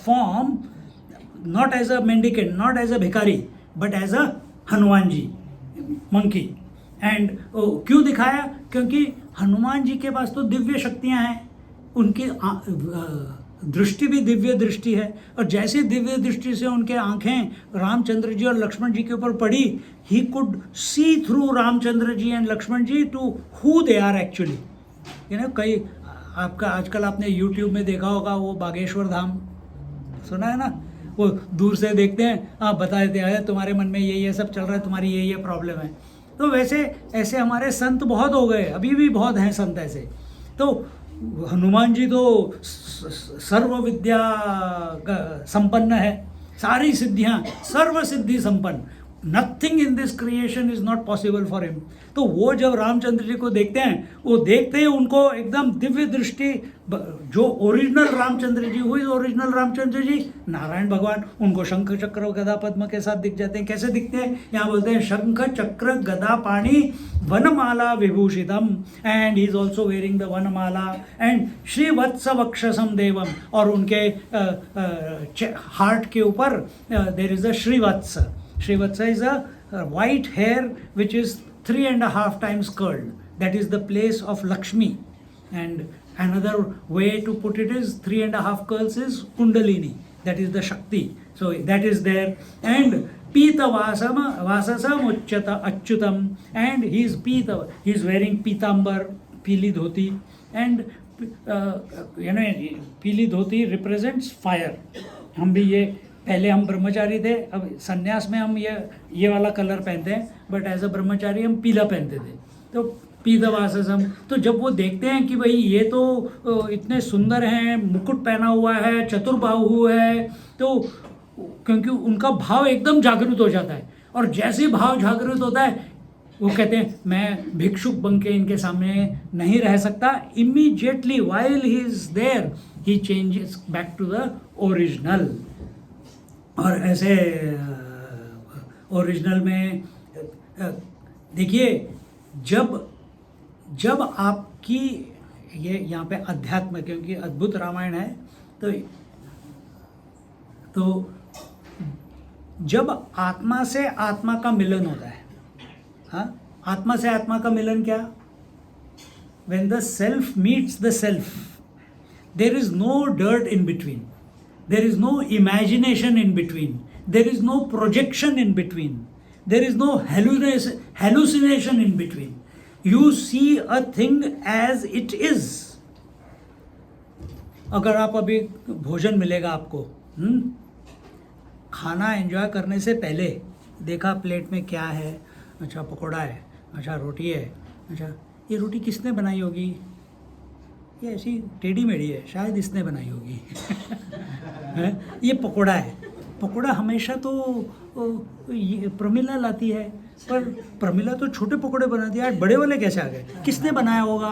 form, not as a mendicant, not as a bhikari, but as a Hanuman ji, monkey. And क्यों दिखाया? क्योंकि हनुमान जी के पास तो दिव्य शक्तियाँ हैं, उनकी दृष्टि भी दिव्य दृष्टि है, और जैसे दिव्य दृष्टि से उनके आंखें रामचंद्र जी और लक्ष्मण जी के ऊपर पड़ी, he could see through Ramchandra ji and Lakshman ji to who they are actually. You know, कई आपका आजकल आपने यूट्यूब में देखा होगा, वो बागेश्वर धाम सुना है ना, वो दूर से देखते हैं, आप बता देते हैं तुम्हारे मन में ये सब चल रहा है, तुम्हारी ये प्रॉब्लम है। तो वैसे ऐसे हमारे संत बहुत हो गए, अभी भी बहुत हैं संत ऐसे। तो हनुमान जी तो सर्व विद्या संपन्न है, सारी सिद्धियां, सर्व सिद्धि संपन्न, nothing in this creation is not possible for him. तो वो जब रामचंद्र जी को देखते हैं, वो देखते ही उनको एकदम दिव्य दृष्टि, जो ओरिजिनल रामचंद्र जी, हुई ओरिजिनल रामचंद्र जी, नारायण भगवान, उनको शंख चक्र गदा पद्म के साथ दिख जाते हैं। कैसे दिखते हैं? यहाँ बोलते हैं शंख चक्र गदा पाणी वनमाला विभूषितम, and he is also wearing the vanamala, and श्रीवत्स वक्षसम देवम, और उनके हार्ट के ऊपर there is a Srivatsa. Srivatsa is a white hair which is 3.5 times curled. That is the place of Lakshmi. And another way to put it is 3.5 curls is Kundalini. That is the Shakti. So that is there. And Pita Vasasam Uchchata Achyutam. And he is Pita. He is wearing Pitambar, Pili Dhoti. And Pili Dhoti represents fire. हम भी ये पहले हम ब्रह्मचारी थे, अब संन्यास में हम ये वाला कलर पहनते हैं, बट एज अ ब्रह्मचारी हम पीला पहनते थे। तो पीतवाससम, तो जब वो देखते हैं कि भाई ये तो इतने सुंदर हैं, मुकुट पहना हुआ है, चतुर्बाहु है, तो क्योंकि उनका भाव एकदम जागृत हो जाता है, और जैसे भाव जागृत होता है वो कहते हैं मैं भिक्षुक बन के इनके सामने नहीं रह सकता। Immediately while he is there he changes back to the original. और ऐसे ओरिजिनल में देखिए, जब आपकी ये यहाँ पे अध्यात्म, क्योंकि अद्भुत रामायण है, तो जब आत्मा से आत्मा का मिलन होता है, हाँ, आत्मा से आत्मा का मिलन क्या? When the self meets the self, there is no dirt in between. There is no imagination in between. There is no projection in between. There is no hallucination in between. You see a thing as it is. अगर आप अभी भोजन मिलेगा आपको, खाना enjoy करने से पहले देखा प्लेट में क्या है, अच्छा पकोड़ा है, अच्छा रोटी है, अच्छा ये रोटी किसने बनाई होगी? ये ऐसी टेढ़ी मेढ़ी है, शायद इसने बनाई होगी। ये पकोड़ा है, पकोड़ा हमेशा तो ये प्रमिला लाती है, पर प्रमिला तो छोटे पकोड़े बनाती है, आज बड़े वाले कैसे आ गए? किसने बनाया होगा?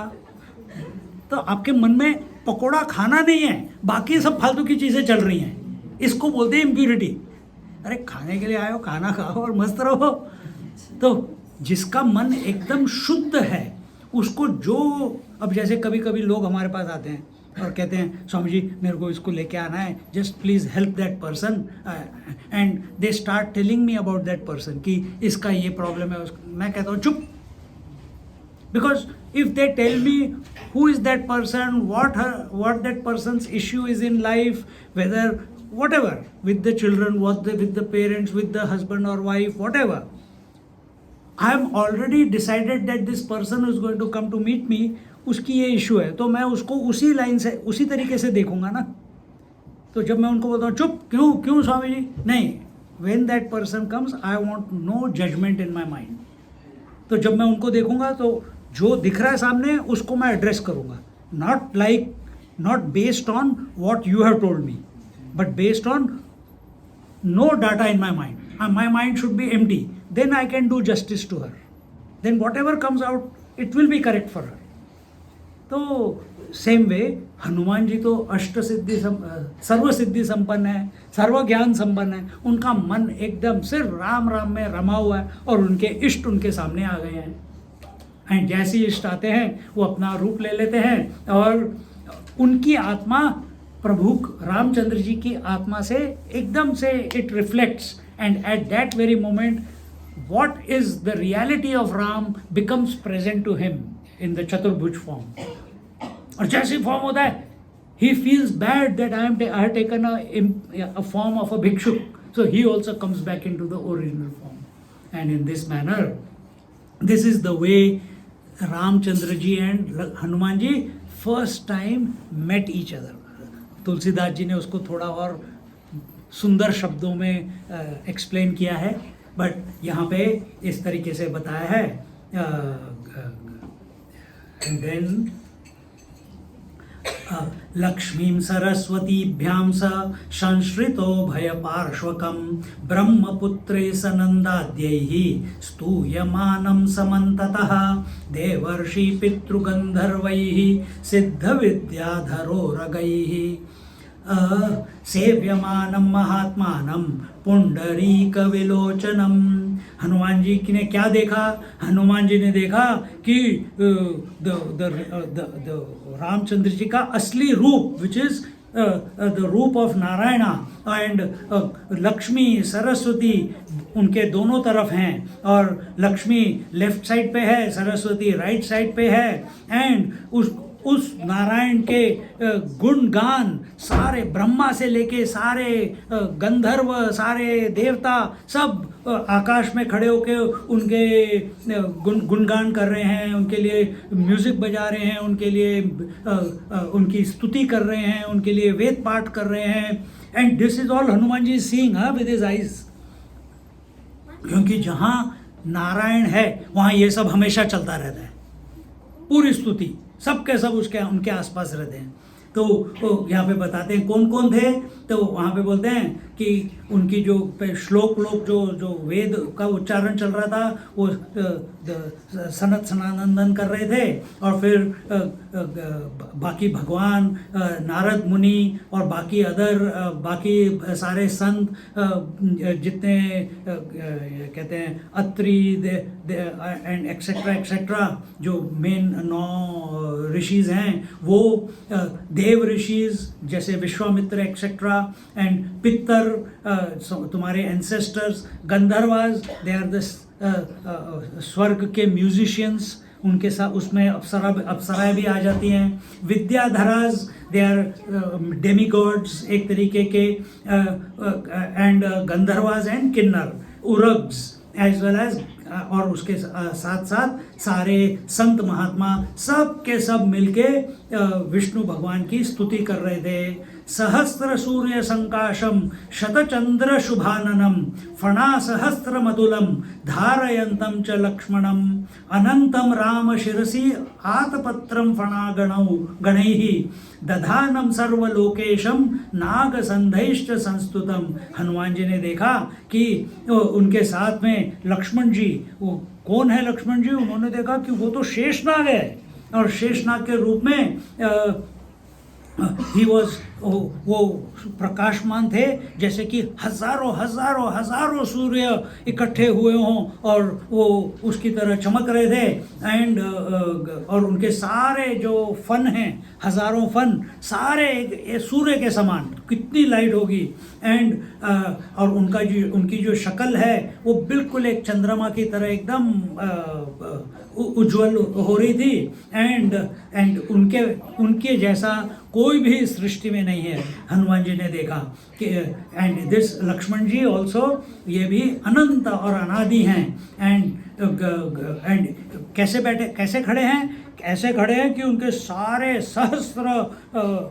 तो आपके मन में पकोड़ा खाना नहीं है, बाकी सब फालतू की चीज़ें चल रही हैं, इसको बोलते हैं इम्प्यूरिटी। अरे खाने के लिए आए हो, खाना खाओ और मस्त रहो। तो जिसका मन एकदम शुद्ध है उसको, जो अब जैसे कभी कभी लोग हमारे पास आते हैं और कहते हैं स्वामी जी मेरे को इसको लेके आना है, just please help that person, and they start telling me about that person कि इसका ये प्रॉब्लम है, मैं कहता हूँ चुप, because if they tell me who is that person, what that person's issue is in life, whether whatever, with the children, with the parents, with the husband or wife, whatever, I am already decided that this person is going to come to meet me, उसकी ये issue है, तो मैं उसको उसी line से, उसी तरीके से देखूंगा ना। तो जब मैं उनको बोलता हूँ चुप, क्यों स्वामी जी, नहीं, when that person comes I want no judgment in my mind। तो जब मैं उनको देखूंगा तो जो दिख रहा है सामने उसको मैं एड्रेस करूंगा, not based on what you have told me, but based on no data in my mind. My mind should be empty, then I can do justice to her, then whatever comes out it will be correct for her। तो same way Hanuman ji तो अष्ट सिद्धि सर्व सिद्धि संपन्न है, सर्व ज्ञान संपन्न है, उनका मन एकदम सिर्फ राम राम में रमा हुआ है, और उनके इष्ट उनके सामने आ गए हैं, एंड जैसे इष्ट आते हैं वो अपना रूप ले लेते हैं, और उनकी आत्मा प्रभु रामचंद्र जी की आत्मा से एकदम से it reflects, and at that very moment what is the reality of Ram becomes present to him in the Chaturbhuj form। और जैसे फॉर्म होता है he feels bad that I have taken a form of a bhikshuk, so he also comes back into the original form, and in this manner this is the way Ramchandra ji and Hanuman ji first time met each other। Tulsidas ji ने उसको थोड़ा और सुंदर शब्दों में explain किया है, but यहाँ पे इस तरीके से बताया है। एंड देन लक्ष्मीं सरस्वतीभ्यां स संश्रितो भयपार्श्वकं ब्रह्मपुत्रे सनन्दाद्यैः स्तूयमानं समन्ततः देवर्षि पितृगन्धर्वैः सिद्धविद्याधरोरगैः सेव्यमानं महात्मानं पुंडरीकविलोचनम। हनुमान जी ने क्या देखा? हनुमान जी ने देखा कि रामचंद्र जी का असली रूप, विच इज द रूप ऑफ नारायणा, एंड लक्ष्मी सरस्वती उनके दोनों तरफ हैं, और लक्ष्मी लेफ्ट साइड पे है, सरस्वती राइट साइड पे है, एंड उस नारायण के गुणगान सारे ब्रह्मा से लेके सारे गंधर्व, सारे देवता सब आकाश में खड़े होके उनके गुणगान कर रहे हैं, उनके लिए म्यूजिक बजा रहे हैं, उनके लिए उनकी स्तुति कर रहे हैं, उनके लिए वेद पाठ कर रहे हैं। And this is all Hanuman ji seeing with his eyes, क्योंकि जहाँ नारायण है वहाँ ये सब हमेशा चलता रहता है, पूरी स्तुति सब के सब उसके उनके आसपास रहते हैं। तो यहाँ पे बताते हैं कौन कौन थे, तो वहाँ पे बोलते हैं कि उनकी जो श्लोक लोग जो वेद का उच्चारण चल रहा था वो सनत सनानंदन कर रहे थे, और फिर बाकी भगवान नारद मुनि और बाकी बाकी सारे संत जितने कहते हैं अत्रि एंड एक्सेट्रा एक्सेट्रा, जो मेन 9 ऋषिज हैं, वो देव ऋषिज जैसे विश्वामित्र एक्सेट्रा, एंड पितर तुम्हारे ancestors, gandharvas they are the स्वर्ग के म्यूजिशियंस, उनके साथ उसमें अप्सराएं भी आ जाती हैं। विद्याधराज दे आर डेमीगॉड्स एक तरीके के, and gandharvas and kinnar, uragas as well as, और उसके साथ साथ सारे संत महात्मा सब के सब मिलके विष्णु भगवान की स्तुति कर रहे थे। सहस्त्र सूर्य संकाशम शतचंद्र शुभाननम फणा सहस्त्र मधुलम धारयंतम च लक्ष्मणम अनंतम राम शिरसि आतपत्रम फणा गणैः दधानम सर्वलोकेशम नाग संधैश्च संस्तुतम। हनुमान जी ने देखा कि उनके साथ में लक्ष्मण जी, वो कौन है लक्ष्मण जी? उन्होंने देखा कि वो तो शेषनाग है, और शेषनाग के रूप में ही वॉज, वो प्रकाशमान थे, जैसे कि हजारों हजारों हजारों सूर्य इकट्ठे हुए हों और वो उसकी तरह चमक रहे थे। एंड और उनके सारे जो फन हैं, हजारों फन सारे सूर्य के समान, कितनी लाइट होगी। एंड और उनकी जो शक्ल है वो बिल्कुल एक चंद्रमा की तरह एकदम उज्जवल हो रही थी। एंड उनके जैसा कोई भी सृष्टि में नहीं है, हनुमान जी ने देखा कि। And this Lakshman ji also, ये भी अनंत और अनादि हैं। एंड कैसे खड़े हैं? ऐसे खड़े हैं कि उनके सारे सहस्त्र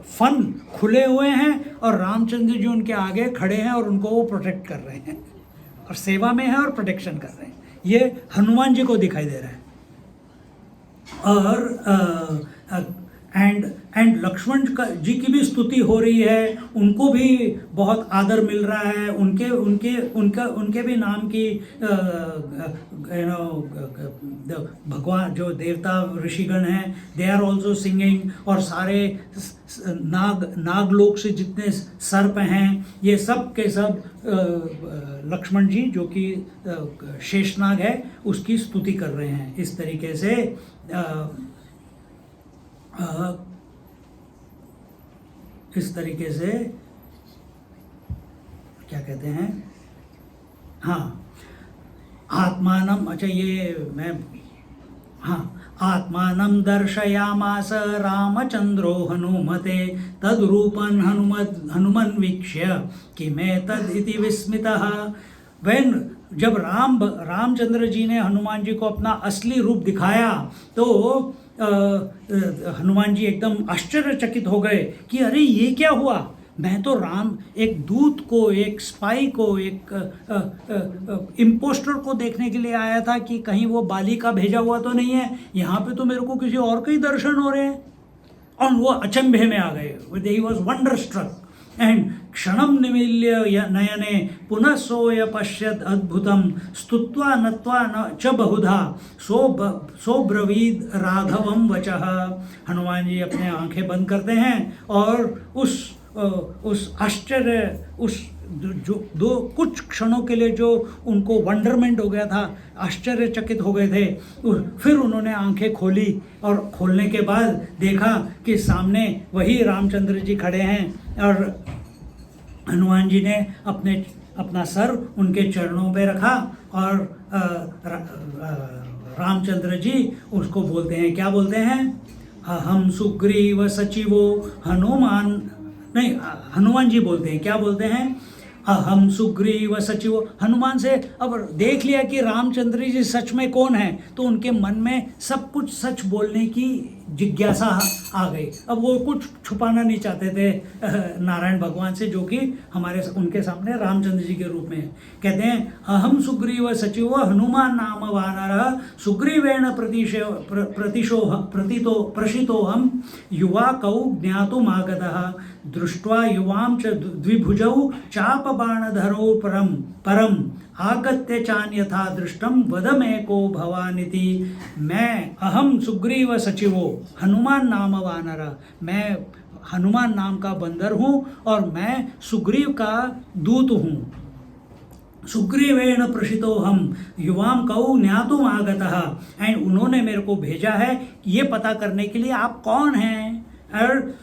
फन खुले हुए हैं, और रामचंद्र जी उनके आगे खड़े हैं और उनको वो प्रोटेक्ट कर रहे हैं, और सेवा में है और प्रोटेक्शन कर रहे हैं। ये हनुमान जी को दिखाई दे रहा है। और एंड लक्ष्मण जी की भी स्तुति हो रही है, उनको भी बहुत आदर मिल रहा है, उनके भी नाम की भगवान जो देवता ऋषिगण हैं, दे आर ऑल्सो सिंगिंग, और सारे नागलोक से जितने सर्प हैं, ये सब के सब लक्ष्मण जी जो कि शेषनाग है उसकी स्तुति कर रहे हैं। इस तरीके से क्या कहते हैं, हाँ, आत्मानम, अच्छा ये मैं, हाँ, आत्मानं दर्शयामास रामचंद्रो हनुमते तद्रूपं हनुमन् वीक्ष्य किमेतद् इति विस्मितः। जब रामचंद्र जी ने हनुमान जी को अपना असली रूप दिखाया तो हनुमान जी एकदम आश्चर्यचकित हो गए कि अरे ये क्या हुआ, मैं तो एक दूत को, एक स्पाई को, एक इम्पोस्टर को देखने के लिए आया था कि कहीं वो बाली का भेजा हुआ तो नहीं है, यहाँ पे तो मेरे को किसी और के ही दर्शन हो रहे हैं। और वो अचंभे में आ गए, he was wonderstruck and क्षणम निमील्य नयने पुनः सोय पश्यद अद्भुतम स्तुत्वा नत्वा न च बहुधा सोब्रवीद राघवम वचः। हनुमान जी अपने आंखें बंद करते हैं और उस आश्चर्य, उस जो दो कुछ क्षणों के लिए जो उनको वंडरमेंट हो गया था, आश्चर्यचकित हो गए थे, फिर उन्होंने आंखें खोली और खोलने के बाद देखा कि सामने वही रामचंद्र जी खड़े हैं और हनुमान जी ने अपना सर उनके चरणों पे रखा और रामचंद्र जी उसको बोलते हैं, क्या बोलते हैं, हम सुग्रीव सचिवो हनुमान, नहीं हनुमान जी बोलते हैं, क्या बोलते हैं, हम सुग्रीव सचिव। हनुमान से अब देख लिया कि रामचंद्र जी सच में कौन है, तो उनके मन में सब कुछ सच बोलने की जिज्ञासा आ गई। अब वो कुछ छुपाना नहीं चाहते थे नारायण भगवान से, जो कि उनके सामने रामचंद्र जी के रूप में है। कहते हैं अहम सुग्रीव सचिव हनुमान नाम वानर सुग्रीवेण प्रशितोहम युवा कौ ज्ञातुमागतः दृष्ट्वा युवां च द्विभुजौ चापबाणधरौ परम आगत्य चान्यथा दृष्टम वदमेको भवानिति। मैं अहम सुग्रीव सचिवो हनुमान नाम वानर, मैं हनुमान नाम का बंदर हूँ और मैं सुग्रीव का दूत हूँ। सुग्रीवेण प्रशितो हम युवाम कौ ज्ञातुम आगतः, एंड उन्होंने मेरे को भेजा है ये पता करने के लिए आप कौन हैं। और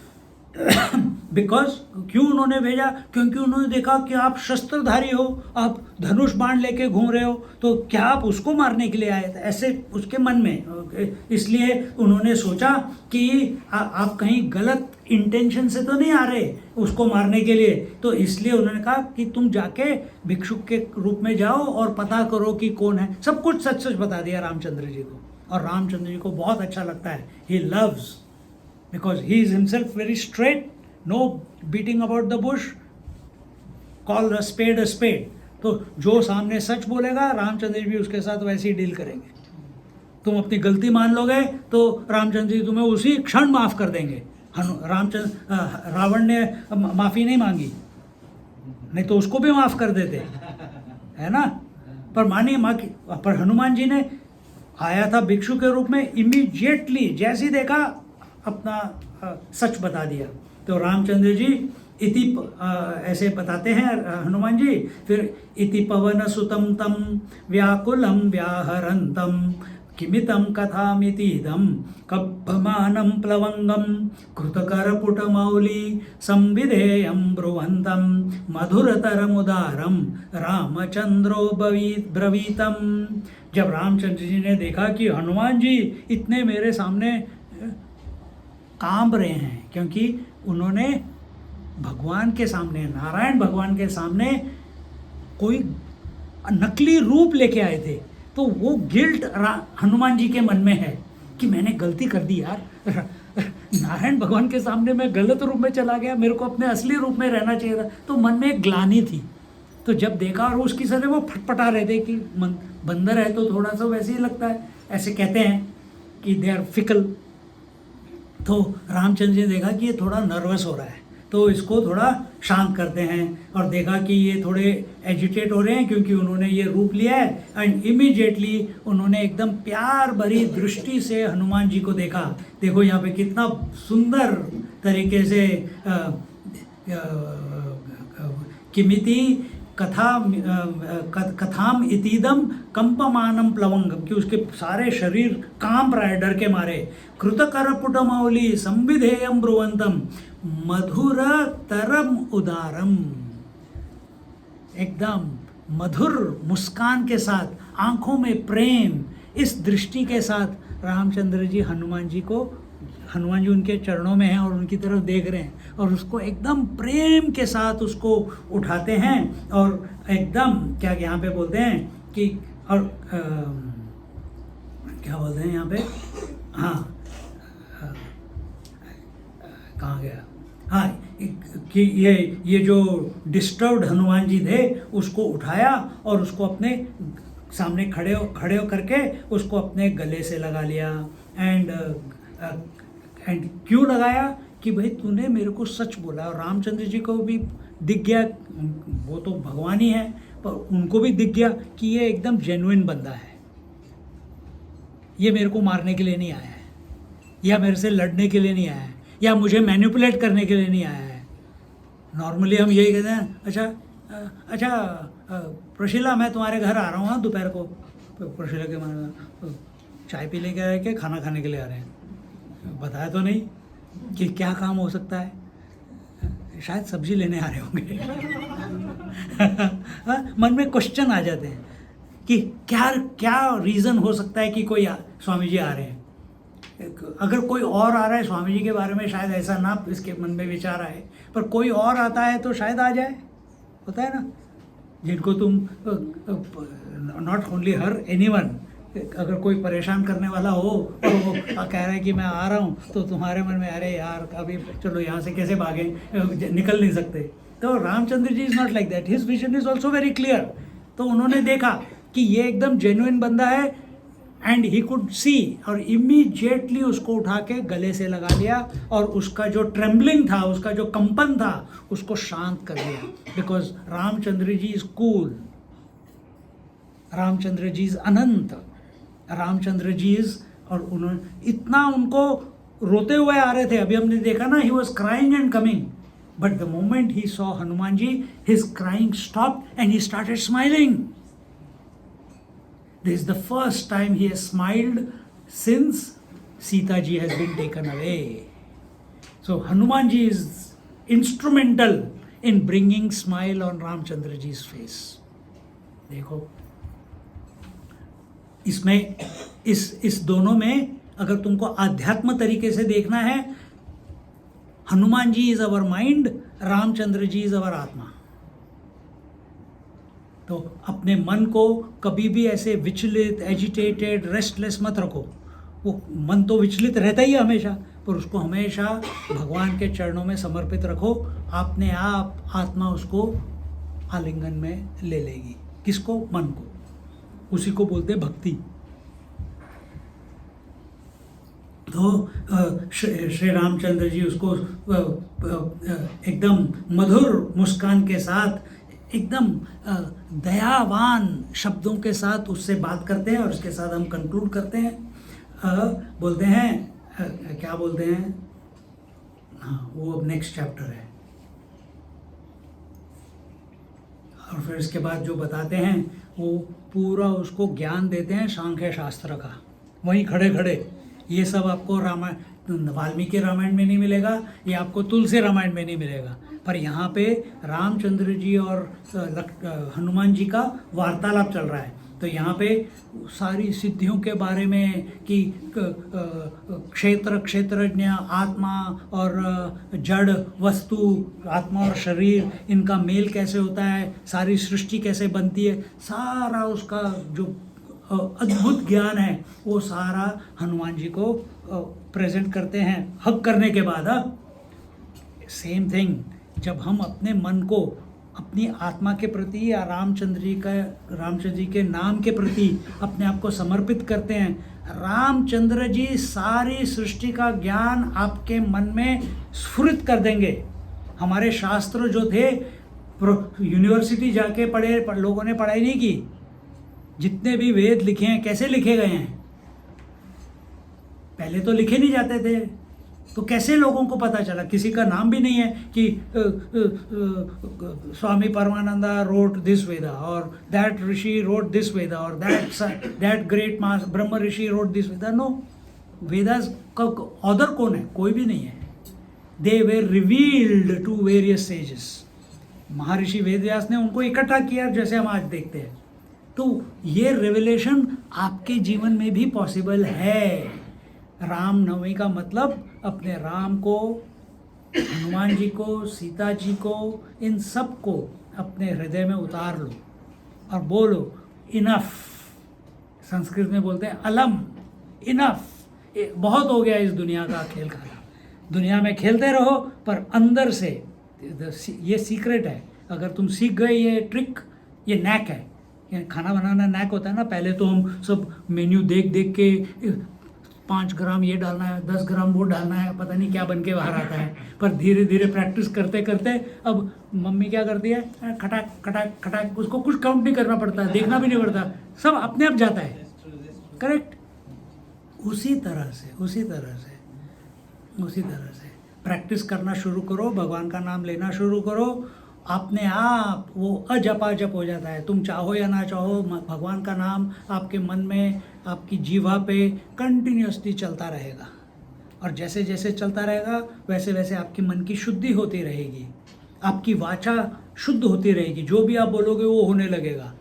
बिकॉज क्यों उन्होंने भेजा, क्योंकि उन्होंने देखा कि आप शस्त्रधारी हो, आप धनुष बाण लेके घूम रहे हो, तो क्या आप उसको मारने के लिए आए थे, ऐसे उसके मन में। इसलिए उन्होंने सोचा कि आप कहीं गलत इंटेंशन से तो नहीं आ रहे उसको मारने के लिए, तो इसलिए उन्होंने कहा कि तुम जाके भिक्षुक के रूप में जाओ और पता करो कि कौन है। सब कुछ सच सच बता दिया रामचंद्र जी को, और रामचंद्र जी को बहुत अच्छा लगता है। He loves because he is himself very straight, no beating about the bush, call a spade a spade। तो जो सामने सच बोलेगा रामचंद्र जी भी उसके साथ वैसे ही डील करेंगे। तुम अपनी गलती मान लोगे तो रामचंद्र जी तुम्हें उसी क्षण माफ कर देंगे। रावण ने माफी नहीं मांगी, नहीं तो उसको भी माफ कर देते, है ना। पर मानिए पर हनुमान जी ने आया था भिक्षु के रूप में, इमीडिएटली जैसे ही देखा अपना सच बता दिया। तो रामचंद्र जी इति ऐसे बताते हैं हनुमान जी, फिर इति पवन सुतम तम व्याकुलम व्याहरंतम किमितम कथामितीदम कब्बमानं प्लवंगम कृतकरपुटमौली संविधेयं ब्रुवन्तं मधुरतरमुदारम रामचंद्रो ब्रवीतम। जब रामचंद्र जी ने देखा कि हनुमान जी इतने मेरे सामने कांप रहे हैं, क्योंकि उन्होंने भगवान के सामने, नारायण भगवान के सामने कोई नकली रूप लेके आए थे, तो वो गिल्ट हनुमान जी के मन में है कि मैंने गलती कर दी यार, नारायण भगवान के सामने मैं गलत रूप में चला गया, मेरे को अपने असली रूप में रहना चाहिए था। तो मन में एक ग्लानि थी। तो जब देखा और उसकी सर वो फटफटा रहे थे कि बंदर है तो थोड़ा सा वैसे ही लगता है, ऐसे कहते हैं कि दे आर फिकल। तो रामचंद्र जी ने देखा कि ये थोड़ा नर्वस हो रहा है, तो इसको थोड़ा शांत करते हैं, और देखा कि ये थोड़े एजिटेट हो रहे हैं क्योंकि उन्होंने ये रूप लिया है। एंड इमीडिएटली उन्होंने एकदम प्यार भरी दृष्टि से हनुमान जी को देखा। देखो यहाँ पे कितना सुंदर तरीके से किमिति कथाम इतीदम कंपमानम प्लवंगम, कि उसके सारे शरीर कांप रहा है डर के मारे। कृतकरपुटमौली संविधेयं ब्रुवंतम मधुरतरम उदारम, एकदम मधुर मुस्कान के साथ, आंखों में प्रेम, इस दृष्टि के साथ रामचंद्र जी हनुमान जी उनके चरणों में हैं और उनकी तरफ देख रहे हैं, और उसको एकदम प्रेम के साथ उसको उठाते हैं। और एकदम क्या यहाँ पे बोलते हैं कि, और क्या बोलते हैं यहाँ पे, हाँ कहाँ गया, हाँ कि ये जो डिस्टर्ब्ड हनुमान जी थे उसको उठाया और उसको अपने सामने खड़े हो करके उसको अपने गले से लगा लिया। एंड एंड क्यों लगाया कि भाई तूने मेरे को सच बोला। और रामचंद्र जी को भी दिख गया, वो तो भगवान ही है, पर उनको भी दिख गया कि ये एकदम जेन्युइन बंदा है, ये मेरे को मारने के लिए नहीं आया है, या मेरे से लड़ने के लिए नहीं आया है, या मुझे मैनिपुलेट करने के लिए नहीं आया है। नॉर्मली हम यही कहते हैं, अच्छा प्रशीला मैं तुम्हारे घर आ रहा हूँ हाँ दोपहर को। प्रशीला के माने चाय पी लेके आ रहे हैं कि खाना खाने के लिए आ रहे हैं, बताया तो नहीं कि क्या काम हो सकता है, शायद सब्जी लेने आ रहे होंगे। मन में क्वेश्चन आ जाते हैं कि क्या क्या रीज़न हो सकता है कि कोई स्वामी जी आ रहे हैं। अगर कोई और आ रहा है स्वामी जी के बारे में शायद ऐसा ना इसके मन में विचार आए, पर कोई और आता है तो शायद आ जाए, होता है ना, जिनको तुम नॉट ओनली हर एनीवन, अगर कोई परेशान करने वाला हो तो वो कह रहा है कि मैं आ रहा हूँ, तो तुम्हारे मन में अरे यार अभी चलो यहाँ से कैसे भागे, निकल नहीं सकते। तो Ramchandra ji is not like that, his vision is also very clear. तो उन्होंने देखा कि ये एकदम जेन्युइन बंदा है एंड ही कुड सी, और इमीडिएटली उसको उठा के गले से लगा लिया और उसका जो ट्रेम्बलिंग था, उसका जो कंपन था, उसको शांत कर दिया। Because Ramchandra ji is cool, Ramchandra ji is अनंत, रामचंद्र जी इज, और उन्होंने इतना उनको रोते हुए आ रहे थे, अभी हमने देखा ना, he was crying and coming, but the moment he saw Hanuman ji, his crying stopped and he started smiling. This is the first time he has smiled since Sita ji has been taken away. So Hanuman ji is instrumental in bringing smile on Ramchandra ji's face. देखो इसमें इस दोनों में अगर तुमको आध्यात्म तरीके से देखना है, Hanuman ji is our mind, Ramchandra ji is our atma. तो अपने मन को कभी भी ऐसे विचलित, एजिटेटेड, रेस्टलेस मत रखो. वो मन तो विचलित रहता ही है हमेशा, पर उसको हमेशा भगवान के चरणों में समर्पित रखो. अपने आप आत्मा उसको आलिंगन में ले लेगी. किसको? मन को. उसी को बोलते हैं भक्ति. तो श्री रामचंद्र जी उसको एकदम मधुर मुस्कान के साथ, एकदम दयावान शब्दों के साथ उससे बात करते हैं. और उसके साथ हम कंक्लूड करते हैं. बोलते हैं क्या बोलते हैं, हाँ वो अब नेक्स्ट चैप्टर है. और फिर इसके बाद जो बताते हैं वो पूरा उसको ज्ञान देते हैं सांख्य शास्त्र का, वहीं खड़े खड़े. ये सब आपको रामायण, वाल्मीकि रामायण में नहीं मिलेगा, ये आपको तुलसी रामायण में नहीं मिलेगा, पर यहाँ पे रामचंद्र जी और हनुमान जी का वार्तालाप चल रहा है. तो यहाँ पे सारी सिद्धियों के बारे में कि क्षेत्रज्ञ, आत्मा और जड़ वस्तु, आत्मा और शरीर, इनका मेल कैसे होता है, सारी सृष्टि कैसे बनती है, सारा उसका जो अद्भुत ज्ञान है वो सारा हनुमान जी को प्रेजेंट करते हैं. हक करने के बाद सेम थिंग, जब हम अपने मन को अपनी आत्मा के प्रति या रामचंद्र जी के नाम के प्रति अपने आप को समर्पित करते हैं, रामचंद्र जी सारी सृष्टि का ज्ञान आपके मन में स्फुरित कर देंगे. हमारे शास्त्र जो थे, यूनिवर्सिटी जाके पढ़े लोगों ने पढ़ाई नहीं की. जितने भी वेद लिखे हैं कैसे लिखे गए हैं? पहले तो लिखे नहीं जाते थे, तो कैसे लोगों को पता चला? किसी का नाम भी नहीं है कि स्वामी परमानंदा रोट दिस वेदा, और that rishi wrote this Veda, और that great mass Brahmarishi wrote this Veda. No, Vedas का ऑथर कौन है? कोई भी नहीं है. They were revealed to various sages. Maharshi Vedvyas ने उनको इकट्ठा किया, जैसे हम आज देखते हैं. तो ये रेवलेशन आपके जीवन में भी पॉसिबल है. राम नवमी का मतलब अपने राम को, हनुमान जी को, सीता जी को, इन सब को अपने हृदय में उतार लो और बोलो इनफ. संस्कृत में बोलते हैं अलम, इनफ, बहुत हो गया इस दुनिया का खेल खाना. दुनिया में खेलते रहो, पर अंदर से, ये सीक्रेट है. अगर तुम सीख गए ये ट्रिक, ये नैक है. खाना बनाना नैक होता है ना. पहले तो हम सब मेन्यू देख देख के 5 ग्राम ये डालना है, 10 ग्राम वो डालना है, पता नहीं क्या बन के बाहर आता है। पर धीरे धीरे प्रैक्टिस करते करते अब मम्मी क्या करती है, खटाक खटाक खटाक, उसको कुछ काउंट नहीं करना पड़ता, देखना भी नहीं पड़ता, सब अपने आप जाता है। करेक्ट? उसी तरह से प्रैक्टिस करना शुरू करो, भगवान का नाम लेना शुरू करो, अपने आप वो अजपाजप हो जाता है। तुम चाहो या ना चाहो, भगवान का नाम आपके मन में, आपकी जीवा पे कंटिन्यूसली चलता रहेगा। और जैसे जैसे चलता रहेगा वैसे वैसे आपकी मन की शुद्धि होती रहेगी, आपकी वाचा शुद्ध होती रहेगी, जो भी आप बोलोगे वो होने लगेगा।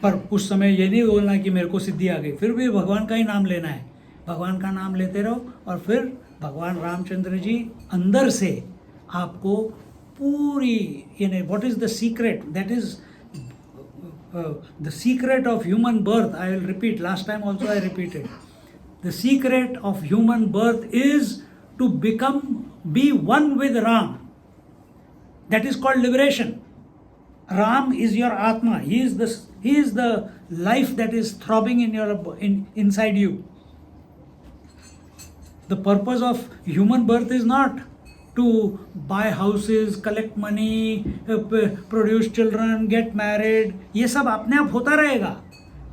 पर उस समय ये नहीं बोलना कि मेरे को सिद्धि आ गई, फिर भी भगवान का ही नाम लेना है। भगवान का नाम लेते रहो और फिर भगवान रामचंद्र जी अंदर से आपको पूरी, यानी what is the secret, that is the secret of human birth. I will repeat, last time also I repeated, the secret of human birth is to be one with Ram. That is called liberation. Ram is your Atma. He is the life that is throbbing inside you. The purpose of human birth is not to buy houses, collect money, produce children, get married. ये सब अपने आप होता रहेगा,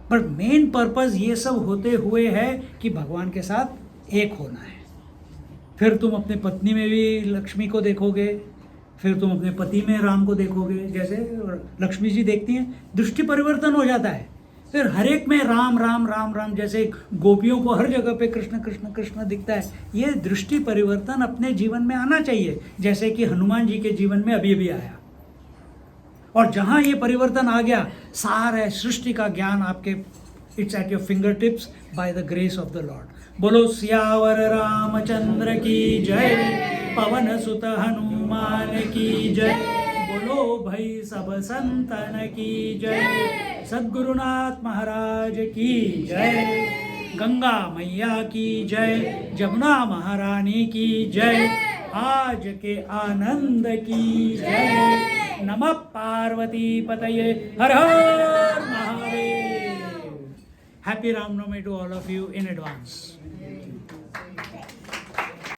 पर main purpose ये सब होते हुए है कि भगवान के साथ एक होना है। फिर तुम अपने पत्नी में भी लक्ष्मी को देखोगे, फिर तुम अपने पति में राम को देखोगे, जैसे लक्ष्मी जी देखती हैं, दृष्टि परिवर्तन हो जाता है। फिर हर एक में राम राम राम राम, जैसे गोपियों को हर जगह पे कृष्ण कृष्ण कृष्ण दिखता है। ये दृष्टि परिवर्तन अपने जीवन में आना चाहिए, जैसे कि हनुमान जी के जीवन में अभी अभी आया। और जहाँ ये परिवर्तन आ गया, सारे सृष्टि का ज्ञान आपके, it's at your finger tips by the grace of the Lord. बोलो सियावर रामचंद्र की जय, पवन सुत हनुमान की जय, बोलो भाई सब संतन की जय, सद्गुरुनाथ महाराज की जय, गंगा मैया की जय, जमुना महारानी की जय, आज के आनंद की जय। नमः पार्वती पतये, हर हर Mahadev. Happy Ram Navami to all of you in advance.